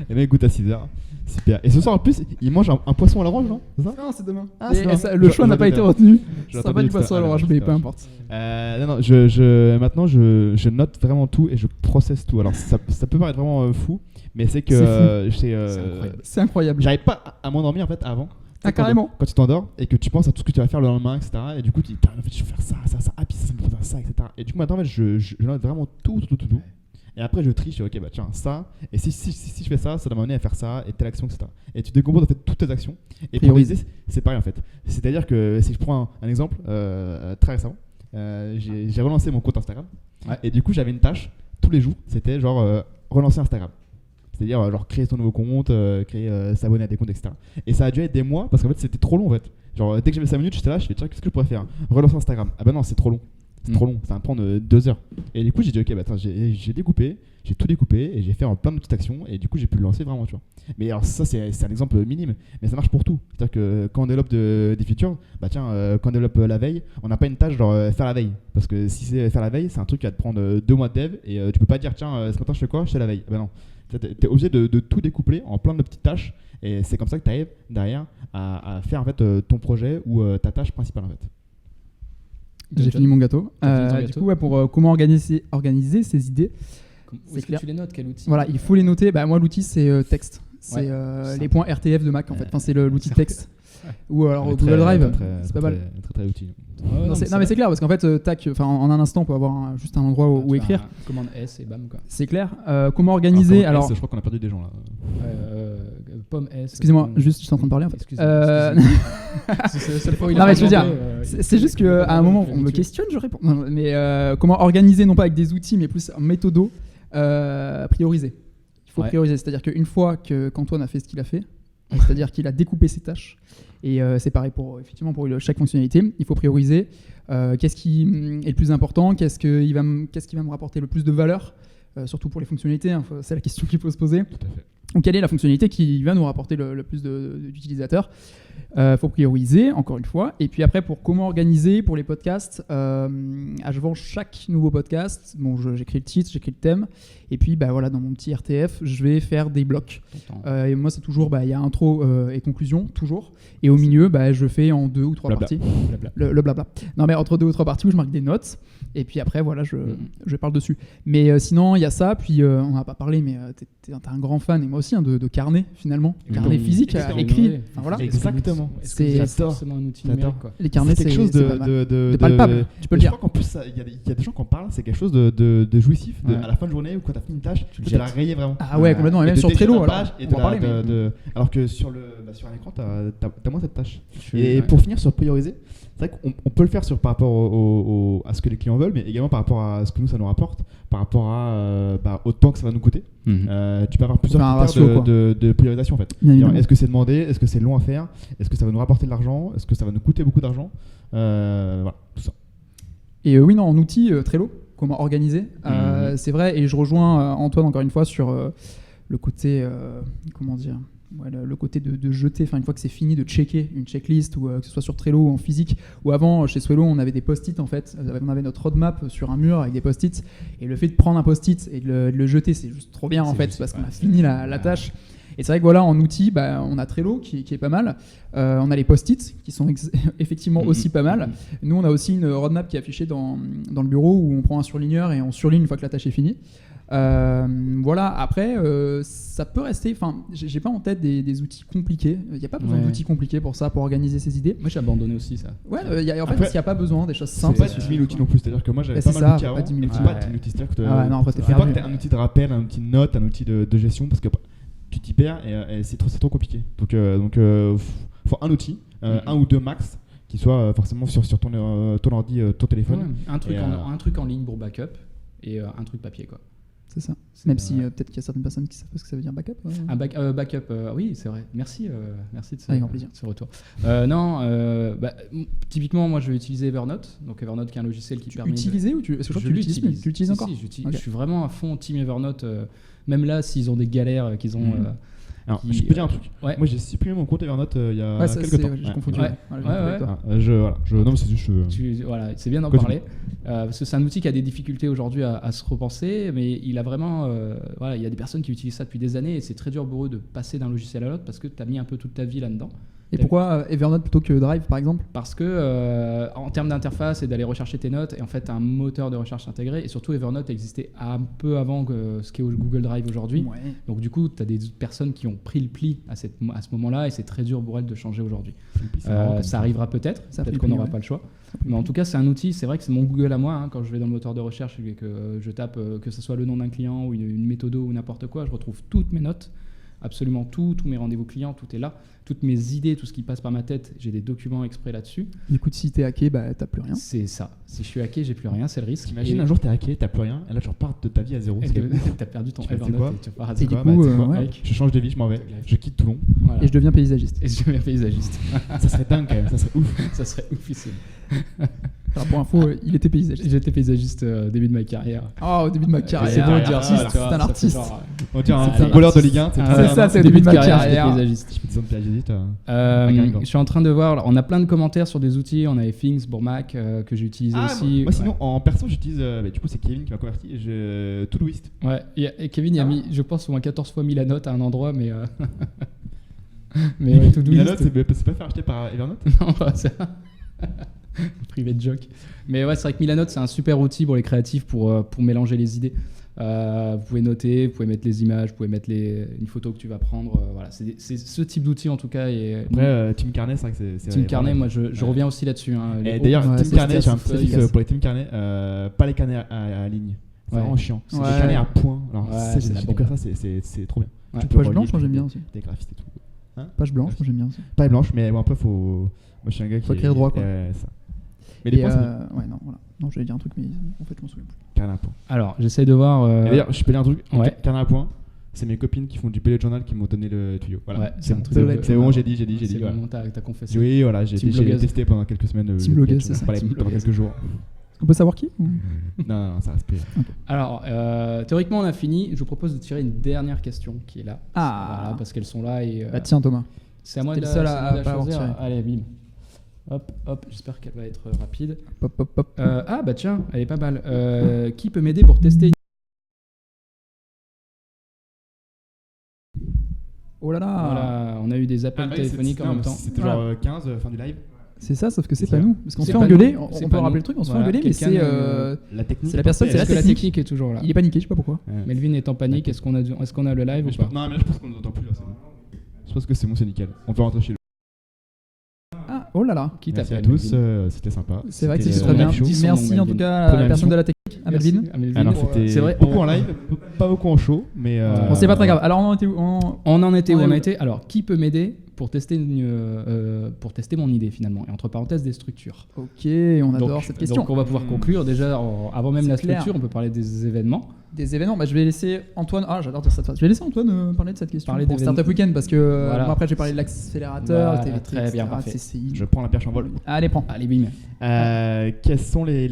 Le mec goûte à 6h. Super. Et ce soir, en plus, il mange un poisson à l'orange, non ? C'est ça ? Non, c'est demain. Le choix n'a pas été retenu. Ça va pas du poisson à l'orange, mais peu importe. Non, maintenant, je note vraiment tout et je processe tout. Alors, ça peut paraître vraiment fou, mais c'est que c'est incroyable. J'arrive pas à m'endormir en fait avant. Carrément. Quand tu t'endors et que tu penses à tout ce que tu vas faire le lendemain, etc. Et du coup, tu dis, en fait, je vais faire ça, ah, puis ça me fait ça, etc. Et du coup, maintenant, en fait, je note vraiment tout. Et après, je trie, je dis, ok, tiens, ça. Et si je fais ça, ça va m'amener à faire ça et telle action, etc. Et tu décomposes en fait toutes tes actions. Et prioriser, c'est pareil en fait. C'est-à-dire que si je prends un exemple, très récemment, j'ai relancé mon compte Instagram. Ouais. Et du coup, j'avais une tâche tous les jours, c'était genre relancer Instagram. C'est-à-dire genre créer son nouveau compte, s'abonner à des comptes, etc. Et ça a dû être des mois parce qu'en fait, c'était trop long en fait. Genre, dès que j'avais 5 minutes, j'étais là, je fais, tiens, qu'est-ce que je pourrais faire ? Relancer Instagram. Ah bah non, c'est trop long. C'est trop long, ça va me prendre 2 heures. Et du coup, j'ai dit, ok, attends, j'ai découpé, j'ai tout découpé et j'ai fait plein de petites actions et du coup, j'ai pu le lancer vraiment, tu vois. Mais alors, ça, c'est un exemple minime, mais ça marche pour tout. C'est-à-dire que quand on développe des features, quand on développe la veille, on n'a pas une tâche genre faire la veille. Parce que si c'est faire la veille, c'est un truc qui va te prendre 2 mois de dev et tu peux pas dire, tiens, ce matin, je fais quoi ? Je fais la veille. Bah non. T'es obligé de tout découpler en plein de petites tâches et c'est comme ça que tu arrives derrière à faire en fait ton projet ou ta tâche principale en fait. J'ai fini mon gâteau. Du coup, pour comment organiser ces idées, c'est clair. Tu les notes, quel outil ? Voilà, il faut les noter. Moi, l'outil c'est texte. C'est les points RTF de Mac en fait. Enfin, c'est l'outil texte. Ou alors Google Drive. C'est pas mal. Très utile. Non, mais c'est clair parce qu'en fait, en un instant, on peut avoir juste un endroit où écrire. Commande S et bam quoi. C'est clair. Comment organiser ? Alors, je crois qu'on a perdu des gens là. Pomme S. Excusez-moi, juste, je suis en train de parler en fait. Excusez-moi. C'est la seule fois où il non, mais je veux dire, c'est juste qu'à un moment, on me questionne, je réponds. Non, mais comment organiser, non pas avec des outils, mais plus en méthodo, prioriser. Il faut prioriser. C'est-à-dire qu'une fois qu'Antoine a fait ce qu'il a fait, C'est-à-dire qu'il a découpé ses tâches. Et c'est pareil pour chaque fonctionnalité. Il faut prioriser qu'est-ce qui est le plus important, qu'est-ce qui va me rapporter le plus de valeur, surtout pour les fonctionnalités. Hein, c'est la question qu'il faut se poser. Tout à fait. Donc, quelle est la fonctionnalité qui va nous rapporter le plus d'utilisateurs ? Faut prioriser, encore une fois. Et puis après, pour comment organiser pour les podcasts, avant chaque nouveau podcast, j'écris le titre, j'écris le thème. Et puis, dans mon petit RTF, je vais faire des blocs. Et moi, c'est toujours, il y a intro et conclusion, toujours. Et au milieu, je fais en 2 ou 3 parties. Le blabla. Non, mais entre 2 ou 3 parties où je marque des notes. Et puis après, je parle dessus. Mais sinon, il y a ça. Puis, on n'en a pas parlé, mais t'es un grand fan, et moi aussi, de carnet, finalement. Carnet physique, écrit. Enfin, voilà. Exactement. C'est forcément un outil numérique, quoi. Les carnets, c'est quelque chose de palpable, tu peux le je dire. crois qu'en plus, il y a des gens qui en parlent, c'est quelque chose de jouissif. À la fin de journée, ou quand tu as fini une tâche, tu l'as rayé vraiment. Ah ouais, complètement. Et même sur Trello, alors que sur un écran, tu as moins cette tâche. Et pour finir sur prioriser, c'est vrai qu'on peut le faire par rapport à ce que les clients veulent, mais également par rapport à ce que nous, ça nous rapporte, par rapport au temps que ça va nous coûter. Tu peux avoir plusieurs critères de priorisation en fait. Est-ce que c'est demandé? Est-ce que c'est long à faire? Est-ce que ça va nous rapporter de l'argent? Est-ce que ça va nous coûter beaucoup d'argent? Voilà, tout ça. Et en outil, Trello, comment organiser? C'est vrai, et je rejoins Antoine encore une fois sur le côté, le côté de jeter, une fois que c'est fini, de checker une checklist, ou que ce soit sur Trello ou en physique, ou avant chez Swello on avait des post-it en fait, on avait notre roadmap sur un mur avec des post-it, et le fait de prendre un post-it et de le jeter, c'est juste trop bien en fait, parce qu'on a fini la tâche. Et c'est vrai que en outil, on a Trello qui est pas mal, on a les post-it qui sont effectivement aussi pas mal. Nous on a aussi une roadmap qui est affichée dans le bureau, où on prend un surligneur et on surligne une fois que la tâche est finie. Après ça peut rester, j'ai pas en tête des outils compliqués, il n'y a pas besoin d'outils compliqués pour ça, pour organiser ses idées. Moi j'ai abandonné aussi ça. En fait il n'y a pas besoin des choses simples. C'est pas 10 000 outils non plus, c'est à dire que moi j'avais pas mal d'outils avant, pas 10 000 outils, c'est-à-dire que non, après t'es faut pas perdu. que t'aies un outil de rappel, un outil de note, un outil de gestion, parce que tu t'y perds et c'est trop compliqué. Donc faut un outil, un ou deux max, qui soit forcément sur ton ordi, ton téléphone. Un truc en ligne pour backup et un truc papier, quoi. C'est ça. Même si peut-être qu'il y a certaines personnes qui savent pas ce que ça veut dire backup. Un backup, oui, c'est vrai. Merci de ce retour. Typiquement, moi, je vais utiliser Evernote. Donc Evernote, qui est un logiciel qui permet. Utiliser ou est-ce que tu l'utilises? Tu l'utilises encore? Je suis vraiment à fond team Evernote. Même là, s'ils ont des galères qu'ils ont. Alors, je peux dire un truc. Moi, j'ai supprimé mon compte Evernote il y a quelques temps. J'ai confondu. Non, mais c'est juste. C'est bien d'en parler. Parce que c'est un outil qui a des difficultés aujourd'hui à se repenser, mais il a vraiment. Il y a des personnes qui utilisent ça depuis des années, et c'est très dur pour eux de passer d'un logiciel à l'autre parce que tu as mis un peu toute ta vie là-dedans. Et pourquoi Evernote plutôt que Drive, par exemple? Parce que en termes d'interface et d'aller rechercher tes notes, et en fait un moteur de recherche intégré, et surtout Evernote existait un peu avant que ce qu'est Google Drive aujourd'hui. Donc du coup, tu as des personnes qui ont pris le pli à ce moment-là, et c'est très dur pour elles de changer aujourd'hui. Ça arrivera peut-être qu'on n'aura pas le choix. Mais en tout cas, c'est un outil, c'est vrai que c'est mon Google à moi, quand je vais dans le moteur de recherche et que je tape, que ce soit le nom d'un client ou une méthode ou n'importe quoi, je retrouve toutes mes notes. Absolument tous mes rendez-vous clients, tout est là. Toutes mes idées, tout ce qui passe par ma tête, j'ai des documents exprès là-dessus. Du coup, si t'es hacké, t'as plus rien. C'est ça. Si je suis hacké, j'ai plus rien, c'est le risque. Imagine un jour t'es hacké, t'as plus rien, et là tu repars de ta vie à zéro. T'as perdu ton Evernote et tu repars à zéro. Et du coup, je change de vie, je m'en vais, je quitte Toulon. Voilà. Et je deviens paysagiste. Ça serait dingue quand même, ça serait ouf. Ça serait oufissime. Alors pour info, il était paysagiste. J'étais paysagiste au début de ma carrière. Au début de ma carrière. C'est beau de dire ça. C'est un artiste. On dirait un footballeur de Ligue 1. C'est ça, c'est au début de ma carrière. Je suis en train de voir, on a plein de commentaires sur des outils. On avait Things pour Mac que j'ai utilisé aussi. Moi sinon, en perso, j'utilise, du coup c'est Kevin qui m'a converti, Todoist. Ouais, et Kevin il a mis, je pense, au moins 14 fois mis la note à un endroit, mais Todoist. La note, c'est pas fait acheter par Evernote? Non, pas ça. Private joke. Mais ouais, c'est vrai que Milanote, c'est un super outil pour les créatifs pour mélanger les idées. Vous pouvez noter, vous pouvez mettre les images, vous pouvez mettre une photo que tu vas prendre. Voilà, c'est ce type d'outil en tout cas. Après, Team Carnet, c'est vrai que c'est Team Carnet, moi je reviens aussi là-dessus. Et d'ailleurs, Team Carnet, j'ai un petit truc pour les Team Carnet, pas les carnets à ligne. C'est vraiment chiant. C'est des carnets à points. Alors, c'est trop bien. Page blanche, moi j'aime bien aussi. Des graphistes et tout. Page blanche, moi j'aime bien aussi. Page blanche, mais bon, après, faut. Moi, je suis un gars qui. Faut écrire droit, quoi. Ça. Mais les points, non, j'allais dire un truc, mais en fait, je m'en souviens plus. Carnet à points. Alors, j'essaie de voir. D'ailleurs, je peux dire un truc. Carnet à points, c'est mes copines qui font du bullet journal qui m'ont donné le tuyau. Voilà. Ouais, c'est un bon, truc c'est de bon, bullet c'est bon, journal. j'ai dit. C'est le Voilà. moment où t'as confessé. Oui, voilà, j'ai Team blogueuse. testé pendant quelques semaines. Team le blogueuse, bullet c'est ça. journal. Team Pendant blogueuse. quelques jours. On peut savoir qui Non, ça reste pire. Alors, théoriquement, on a fini. Je vous propose de tirer une dernière question qui est là. Ah. Voilà, parce qu'elles sont là et. Bah tiens Thomas. C'est à moi de T'es la, le seul c'est à moi de la pas avoir choisir. tiré. Allez, bim. Hop, hop, j'espère qu'elle va être rapide. Pop pop pop. Ah bah tiens, elle est pas mal. Qui peut m'aider pour tester une... Oh là là. Voilà, on a eu des appels téléphoniques en même temps. C'était Voilà. genre 15, fin du live. C'est ça, sauf que c'est C'est pas ça. nous. Parce qu'on se C'est fait pas engueuler. nous. On C'est peut pas rappeler nous. le truc, on se fait Voilà, engueuler, mais quelqu'un c'est. La technique. C'est la personne, c'est Est-ce la que la technique. technique est toujours là? Il est paniqué, je sais pas pourquoi. Ouais. Melvin est en panique. Est-ce qu'on a le live Mais ou je pas? pense- Non, mais là, je pense qu'on nous entend plus. Là, c'est bon. Je pense que c'est bon, c'est nickel. On peut rentrer chez nous. Ah, oh là là. Qui Merci t'appelle à tous, Melvin c'était sympa. C'est vrai que C'était, c'est très bien. live show. Dis son nom, Merci en Melvin. tout cas à Première la personne émission. de la technique, à Melvin. Merci à Melvin. Alors, c'était C'est vrai. beaucoup en live, pas beaucoup en show, mais. Ouais. Bon, c'est pas très grave. Alors, on en était où On en était où Ouais, on ouais. a été. Alors, qui peut m'aider pour tester mon idée finalement? Et entre parenthèses, des structures. Ok, on adore Donc- cette question. Donc, on va pouvoir conclure. Déjà, avant même C'est la clair. structure, on peut parler des événements. Des événements, bah, je vais laisser Antoine. Ah, j'adore dire cette phrase. Je vais laisser Antoine parler de cette question. Parler Pour d'événements. Startup Weekend parce que Voilà. moi après, j'ai parlé de l'accélérateur, Voilà, TVT, très bien, etc., parfait. CCI. Je prends la perche en vol. Allez, prends. Allez, bim. Quels sont les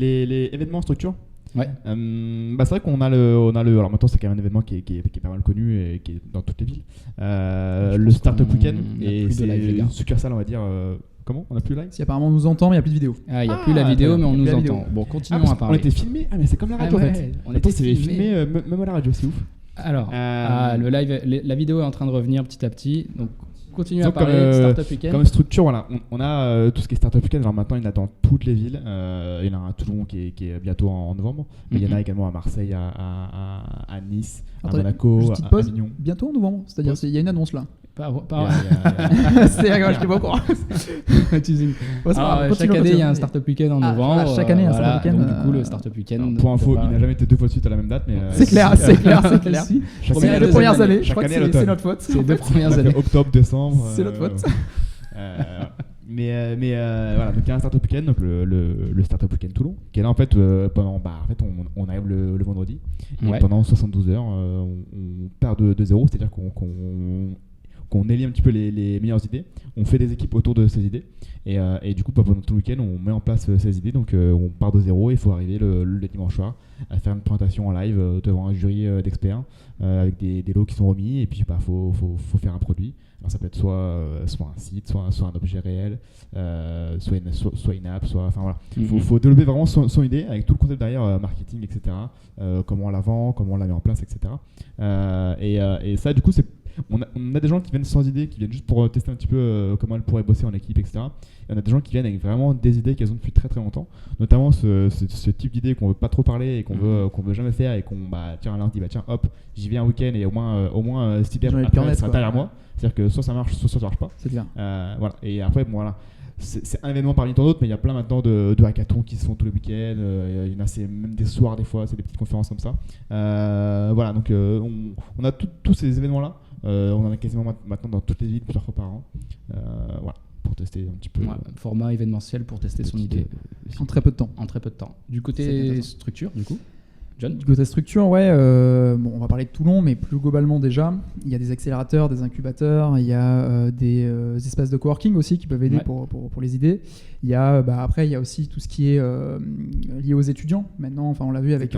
événements en structure? Ouais. Bah c'est vrai qu'on a le. Alors maintenant, c'est quand même un événement qui est pas mal connu et qui est dans toutes les villes. Le pense Startup qu'on Weekend. n'a Et plus de live, les c'est gars. une succursale, on va dire. Comment? On a plus de live? Si apparemment on nous entend, mais il n'y a plus de vidéo. Ah, il n'y a Ah, plus la vidéo, très mais bien. on Il y a nous plus la entend. Bon, Ah, continuons parce à qu'on parler. était filmé. Ah, mais c'est comme la radio Ah ouais, en fait. on Attends, était c'est filmé. filmé même à la radio, c'est ouf. Alors, Euh, le live, la vidéo est en train de revenir petit à petit. Donc, continuez à Donc, parler. Startup Weekend. Comme structure, voilà, on a tout ce qui est Startup Weekend. Alors maintenant, il y en a dans toutes les villes. Il y en a un à Toulon qui est bientôt en novembre. Mais il y en a également à Marseille, à Nice, Attendez, à Monaco, juste à petite pause. Avignon. Bientôt en novembre. C'est-à-dire, Pause. il y a une annonce là. Pas- C'est rigolo, je t'ai pas au courant. Teasing. Bon, c'est pas Alors, grave, chaque continue, année, il y a un continue. Startup Weekend en Ah, novembre. chaque année, un voilà. Startup Weekend, Donc, du coup, le Startup Weekend. Alors, pour info, il n'a jamais été 2 fois de suite à la même date. Mais C'est clair, c'est clair, c'est clair. Si. chaque Première année, et Les deuxième premières année. années, je Chaque crois que année à c'est l'automne. notre faute. C'est les 2 premières Ça fait années. octobre, décembre. C'est notre faute. Voilà, donc il y a un Startup Weekend, donc le Startup Weekend Toulon, qui est là en fait on arrive le vendredi. Et Ouais. pendant 72 heures, on part de zéro, c'est-à-dire qu'on élit un petit peu les meilleures idées. On fait des équipes autour de ces idées. Et du coup, pendant tout le week-end, on met en place ces idées. Donc on part de zéro et il faut arriver le dimanche soir à faire une présentation en live devant un jury d'experts avec des lots qui sont remis. Et puis, faut faire un produit. Alors ça peut être soit un site, soit un objet réel, soit une app, enfin voilà. Il faut développer vraiment son idée avec tout le concept derrière, marketing, etc. Comment on la vend, comment on la met en place, etc. Et ça, du coup, on a des gens qui viennent sans idée, qui viennent juste pour tester un petit peu comment elles pourraient bosser en équipe, etc. Et on a des gens qui viennent avec vraiment des idées qu'elles ont depuis très très longtemps, notamment ce type d'idée qu'on veut pas trop parler et qu'on veut jamais faire et tiens, là on dit tiens hop, j'y vais un week-end et au moins cette idée J'en ai le après cœur net, elle sera quoi. derrière moi. C'est-à-dire que soit ça marche, soit ça marche pas. C'est clair. Voilà. Et après, bon, voilà. C'est un événement parmi tant d'autres, mais il y a plein maintenant de hackathons qui se font tous les week-ends. Il y en a, c'est même des soirs, des fois, c'est des petites conférences comme ça. Voilà, donc on a tous ces événements-là. On en a quasiment maintenant dans toutes les villes, plusieurs fois par an. Voilà, pour tester un petit peu. Ouais, format événementiel pour tester son idée En très peu de temps. en très peu de temps. Du C'est côté bien, structure, du coup, John. Du côté structure, ouais, bon, on va parler de Toulon, mais plus globalement déjà, il y a des accélérateurs, des incubateurs, il y a des espaces de coworking aussi qui peuvent aider Ouais. pour les idées. Il y a, après, il y a aussi tout ce qui est lié aux étudiants. Maintenant, enfin, on l'a vu avec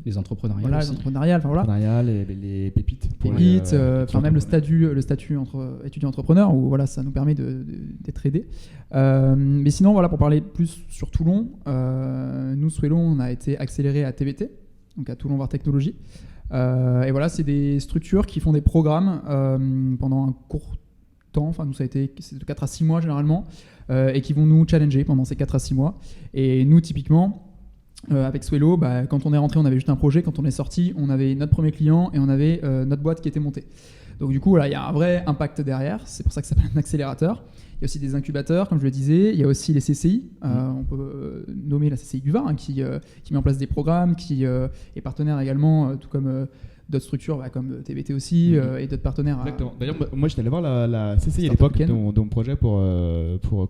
Les entrepreneuriats voilà, aussi. l'entrepreneuriat, enfin voilà. Partenariat, les pépites. pour Pépites, les enfin même le statut entre étudiant-entrepreneur, où voilà, ça nous permet d'être aidés. Mais sinon, voilà, pour parler plus sur Toulon, nous, Swelo, on a été accéléré à TVT, donc à Toulon Var Technologies. Et voilà, c'est des structures qui font des programmes pendant un court temps, enfin nous c'est de 4 à 6 mois généralement, et qui vont nous challenger pendant ces 4 à 6 mois. Et nous, typiquement, avec Swelo, quand on est rentré, on avait juste un projet. Quand on est sorti, on avait notre premier client et on avait notre boîte qui était montée. Donc du coup, il y a un vrai impact derrière. C'est pour ça que ça s'appelle un accélérateur. Il y a aussi des incubateurs, comme je le disais. Il y a aussi les CCI. On peut nommer la CCI du Var, qui met en place des programmes, qui est partenaire également, tout comme d'autres structures comme TVT aussi et d'autres partenaires. Exactement. D'ailleurs, moi j'étais allé voir la CCI à l'époque de mon projet pour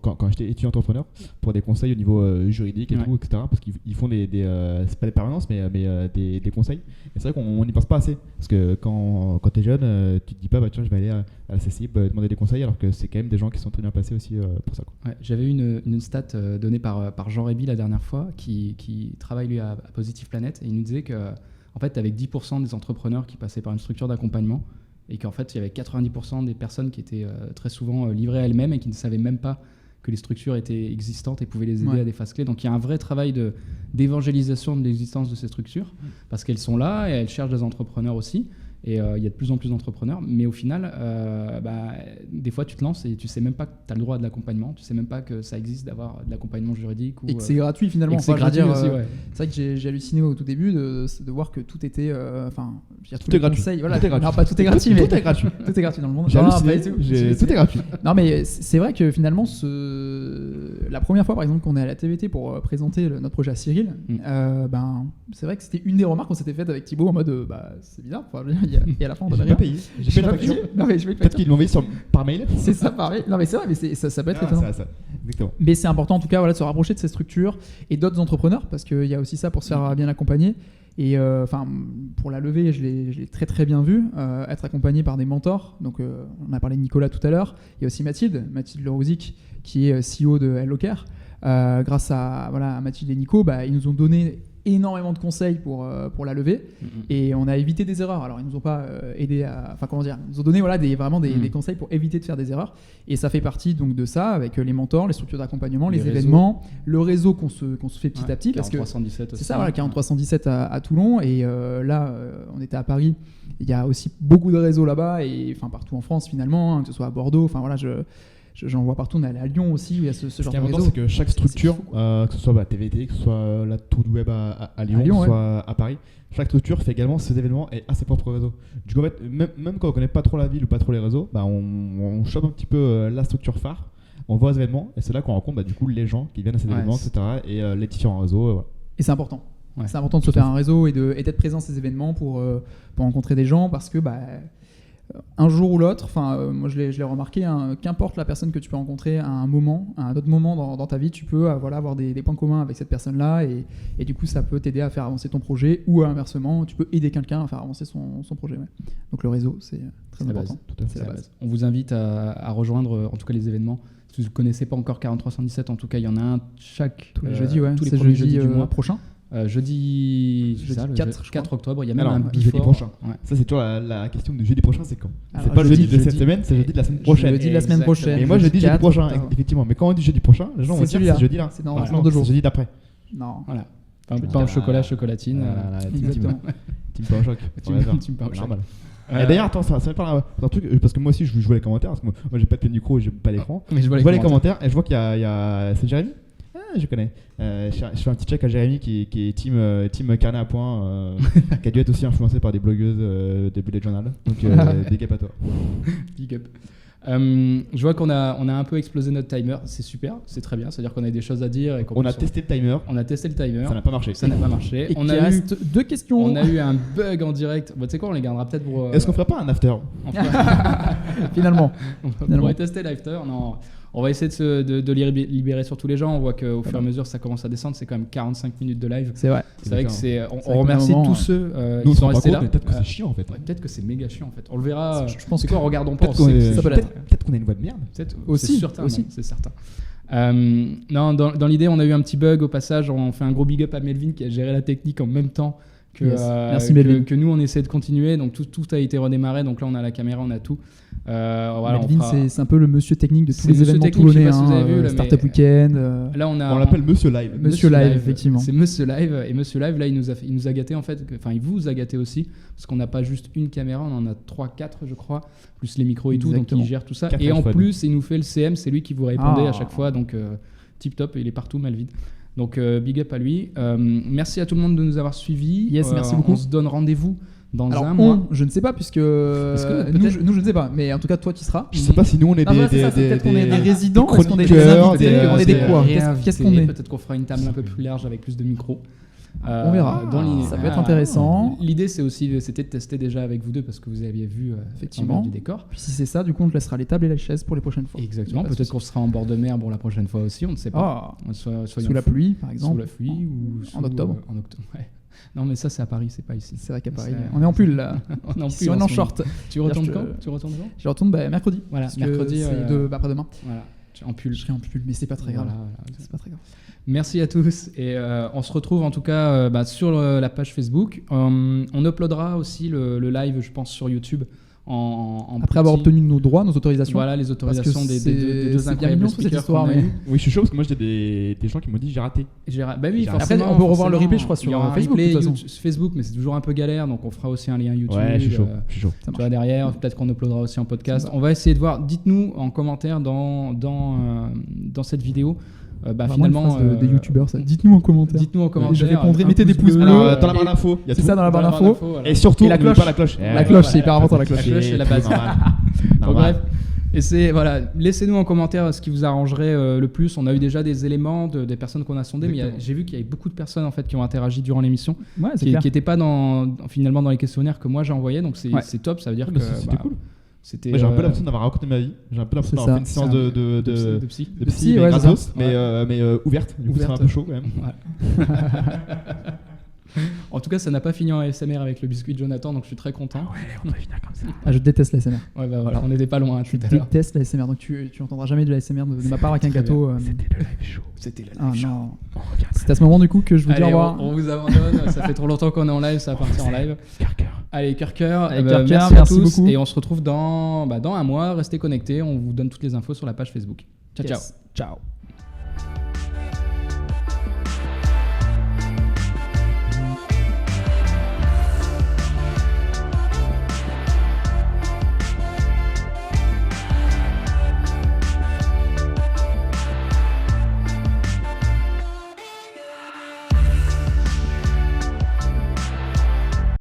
quand j'étais étudiant entrepreneur pour des conseils au niveau juridique et tout, etc. Parce qu'ils font c'est pas des permanences mais des conseils. Et c'est vrai qu'on n'y pense pas assez parce que quand t'es jeune, tu te dis pas tiens je vais aller à la CCI demander des conseils alors que c'est quand même des gens qui sont très bien placés aussi pour ça. Ouais, j'avais eu une stat donnée par Jean Réby la dernière fois qui travaille lui à Positive Planet et il nous disait que en fait avec 10% des entrepreneurs qui passaient par une structure d'accompagnement et qu'en fait il y avait 90% des personnes qui étaient très souvent livrées à elles-mêmes et qui ne savaient même pas que les structures étaient existantes et pouvaient les aider à des phases clés. Donc il y a un vrai travail d'évangélisation de l'existence de ces structures parce qu'elles sont là et elles cherchent des entrepreneurs aussi. Et il y a de plus en plus d'entrepreneurs, mais au final, des fois tu te lances et tu sais même pas que tu as le droit de l'accompagnement, tu sais même pas que ça existe d'avoir de l'accompagnement juridique. Et que c'est gratuit finalement. C'est gratuit aussi, C'est vrai que j'ai halluciné au tout début de voir que tout était. Tout est gratuit. Voilà. Tout est gratuit. Non, pas tout est gratuit, mais tout est gratuit. Tout est gratuit dans le monde. J'ai halluciné, tout est gratuit. Non, mais c'est vrai que finalement, la première fois par exemple qu'on est à la TVT pour présenter notre projet à Cyril, c'est vrai que c'était une des remarques qu'on s'était faites avec Thibaut en mode c'est bizarre. Et à la fin, on pas payé. J'ai payé la facture. Non, mais je vais peut-être qu'ils l'ont envoyé par mail. C'est ça, par mail. Non, mais c'est vrai, mais ça peut être étonnant. Ça. Exactement. Mais c'est important en tout cas de se rapprocher de ces structures et d'autres entrepreneurs parce qu'il y a aussi ça pour se faire bien accompagner. Et pour la levée, je l'ai très très bien vu, être accompagné par des mentors. Donc on a parlé de Nicolas tout à l'heure. Il y a aussi Mathilde Lerouzic qui est CEO de Helloker. Grâce à Mathilde et Nico, ils nous ont donné énormément de conseils pour la levée et on a évité des erreurs. Alors ils nous ont pas aidé ils nous ont donné des conseils pour éviter de faire des erreurs et ça fait partie donc de ça avec les mentors, les structures d'accompagnement, les événements, le réseau qu'on se fait petit à petit parce que 4317 c'est ça 4317 à Toulon et là on était à Paris, il y a aussi beaucoup de réseaux là-bas et partout en France finalement, que ce soit à Bordeaux, j'en vois partout, on est allé à Lyon aussi, où il y a ce genre de réseau. Ce qui est important, c'est que chaque structure, que ce soit TVT, que ce soit la Tour du Web à Lyon, que ce soit à Paris, chaque structure fait également ses événements et a ses propres réseaux. Du coup, en fait, même quand on ne connaît pas trop la ville ou pas trop les réseaux, on chope un petit peu la structure phare, on voit les événements et c'est là qu'on rencontre du coup les gens qui viennent à ces événements, etc. et les différents réseaux. Voilà. Et c'est important. Ouais. C'est important de se faire un réseau et d'être présent à ces événements pour rencontrer des gens parce que un jour ou l'autre, moi je l'ai remarqué, qu'importe la personne que tu peux rencontrer à un autre moment dans ta vie, tu peux avoir des points communs avec cette personne-là et du coup ça peut t'aider à faire avancer ton projet ou inversement, tu peux aider quelqu'un à faire avancer son projet. Ouais. Donc le réseau, c'est très important. C'est la base. On vous invite à rejoindre en tout cas les événements. Si vous ne connaissez pas encore 4317, en tout cas il y en a un tous les jeudis, tous les premiers jeudis du mois prochain. Jeudi 4 octobre, il y a même un jeudi prochain. Ouais. Ça, c'est toujours la question du jeudi prochain, c'est quand? C'est pas jeudi de cette semaine, c'est jeudi de la semaine prochaine. Jeudi de la semaine prochaine. Et moi, je dis jeudi prochain, effectivement. Mais quand on dit jeudi prochain, les gens vont dire c'est jeudi là. C'est dans 2 jours. C'est jeudi d'après. Non. Voilà. Pain au chocolat, chocolatine. Exactement. Team pain au choc. Team pain au choc. Et d'ailleurs, attends, ça me parle d'un truc, parce que moi aussi, je vois les commentaires, parce que moi, j'ai pas de micro et j'ai pas d'écran. Mais je vois les commentaires et je vois qu'il y a. C'est Jérémy? Je connais. Je fais un petit check à Jérémy qui est team carnet à points, qui a dû être aussi influencé par des blogueuses des bullet journal. Donc big up à toi. Big up. Je vois qu'on a un peu explosé notre timer, c'est super, c'est très bien, c'est-à-dire qu'on a des choses à dire. Et on a testé le timer. Ça n'a pas marché. Et il reste 2 questions. On a eu un bug en direct. Tu sais quoi, on les gardera peut-être pour. Est-ce qu'on ferait pas un after? Finalement. On pourrait tester l'after. Non. On va essayer de les libérer sur tous les gens. On voit qu'au fur et à mesure ça commence à descendre. C'est quand même 45 minutes de live. C'est vrai. C'est vrai que on remercie tous ceux qui sont restés là. Peut-être que c'est chiant en fait. Peut-être que c'est méga chiant en fait. On le verra. Je pense que regardons pas. Peut-être qu'on a une voix de merde. C'est certain. Non, dans l'idée, on a eu un petit bug au passage. On fait un gros big up à Melvin qui a géré la technique en même temps que nous. On essaie de continuer. Donc tout a été redémarré. Donc là, on a la caméra, on a tout. Melvin, c'est un peu le monsieur technique de tous les événements toulonnais, Startup Weekend. Là, on l'appelle Monsieur Live. Monsieur Live, effectivement. C'est Monsieur Live. Et Monsieur Live, là, il nous a gâté en fait. Enfin, il vous a gâté aussi parce qu'on n'a pas juste une caméra, on en a 3-4 je crois, plus les micros et tout. Donc il gère tout ça. Et en plus, il nous fait le CM. C'est lui qui vous répondait à chaque fois. Donc tip top. Il est partout, Melvin. Donc big up à lui. Merci à tout le monde de nous avoir suivis. Yes, merci beaucoup. On se donne rendez-vous dans un mois. Je ne sais pas puisque nous je ne sais pas, mais en tout cas toi tu seras. Je sais pas si nous on est peut-être qu'on est des résidents, est-ce qu'on est des invités, on est des quoi? Qu'est-ce qu'on est? Peut-être qu'on fera une table un peu plus large avec plus de micros. On verra. Ça peut être intéressant. L'idée, c'était de tester déjà avec vous deux parce que vous aviez vu effectivement du décor. Puis si c'est ça, du coup, on te laissera les tables et les chaises pour les prochaines fois. Exactement. Peut-être qu'on sera en bord de mer pour la prochaine fois aussi, on ne sait pas. Sous la pluie, par exemple. Sous la pluie ou en octobre. En octobre. Ouais. Non, mais ça, c'est à Paris, c'est pas ici. C'est vrai qu'à Paris, on est en pull là. On est en pull. On est en short. Tu retournes quand Tu retournes quand Je retourne mercredi. Voilà, mercredi. C'est après-demain. Voilà. En pull. Je serai en pull, mais c'est pas très grave. Voilà. C'est pas très grave. Merci à tous et on se retrouve en tout cas sur la page Facebook. On uploadera aussi le live, je pense, sur YouTube. Après avoir obtenu nos droits, nos autorisations. Voilà, les autorisations des deux incroyables speakers qu'on a eu. Oui, je suis chaud parce que moi j'ai des gens qui m'ont dit j'ai raté. Bah oui, forcément. Après, on peut revoir le replay, je crois, sur Facebook. De toute façon. Facebook, mais c'est toujours un peu galère, donc on fera aussi un lien YouTube. Ouais, je suis chaud. Tu vois, derrière, peut-être qu'on uploadera aussi en podcast. On va essayer de voir. Dites-nous en commentaire dans cette vidéo. Finalement des youtubeurs, ça. Dites-nous en commentaire. Je répondrai, mettez des pouces bleus. Dans la barre d'infos, c'est ça, dans la barre d'infos. Et surtout, la cloche. Pas la cloche. La cloche, c'est hyper important, la cloche. La cloche, c'est la base. Donc bref, laissez-nous en commentaire ce qui vous arrangerait le plus. On a eu déjà des éléments des personnes qu'on a sondées, mais j'ai vu qu'il y avait beaucoup de personnes en fait qui ont interagi durant l'émission, qui n'étaient pas finalement dans les questionnaires que moi j'ai envoyés. Donc c'est top, ça veut dire que c'était cool. J'ai un peu l'impression d'avoir raconté ma vie. J'ai un peu l'impression d'avoir fait une séance de psy, ouais, gratos, mais ouverte. Du coup, c'est un peu chaud quand même. Ouais. En tout cas, ça n'a pas fini en ASMR avec le biscuit de Jonathan, donc je suis très content. Ah ouais, on doit finir comme ça. Je déteste l'ASMR. Ouais, voilà, on n'était pas loin. Je déteste l'ASMR, donc tu entendras jamais de l'ASMR de ma part avec un gâteau. C'était le live show. Non. C'est à ce moment du coup que je vous dis au revoir. On vous abandonne, ça fait trop longtemps qu'on est en live, ça va partir en live. Allez, cœur. Merci à tous beaucoup. Et on se retrouve dans un mois. Restez connectés, on vous donne toutes les infos sur la page Facebook. Ciao. Ciao.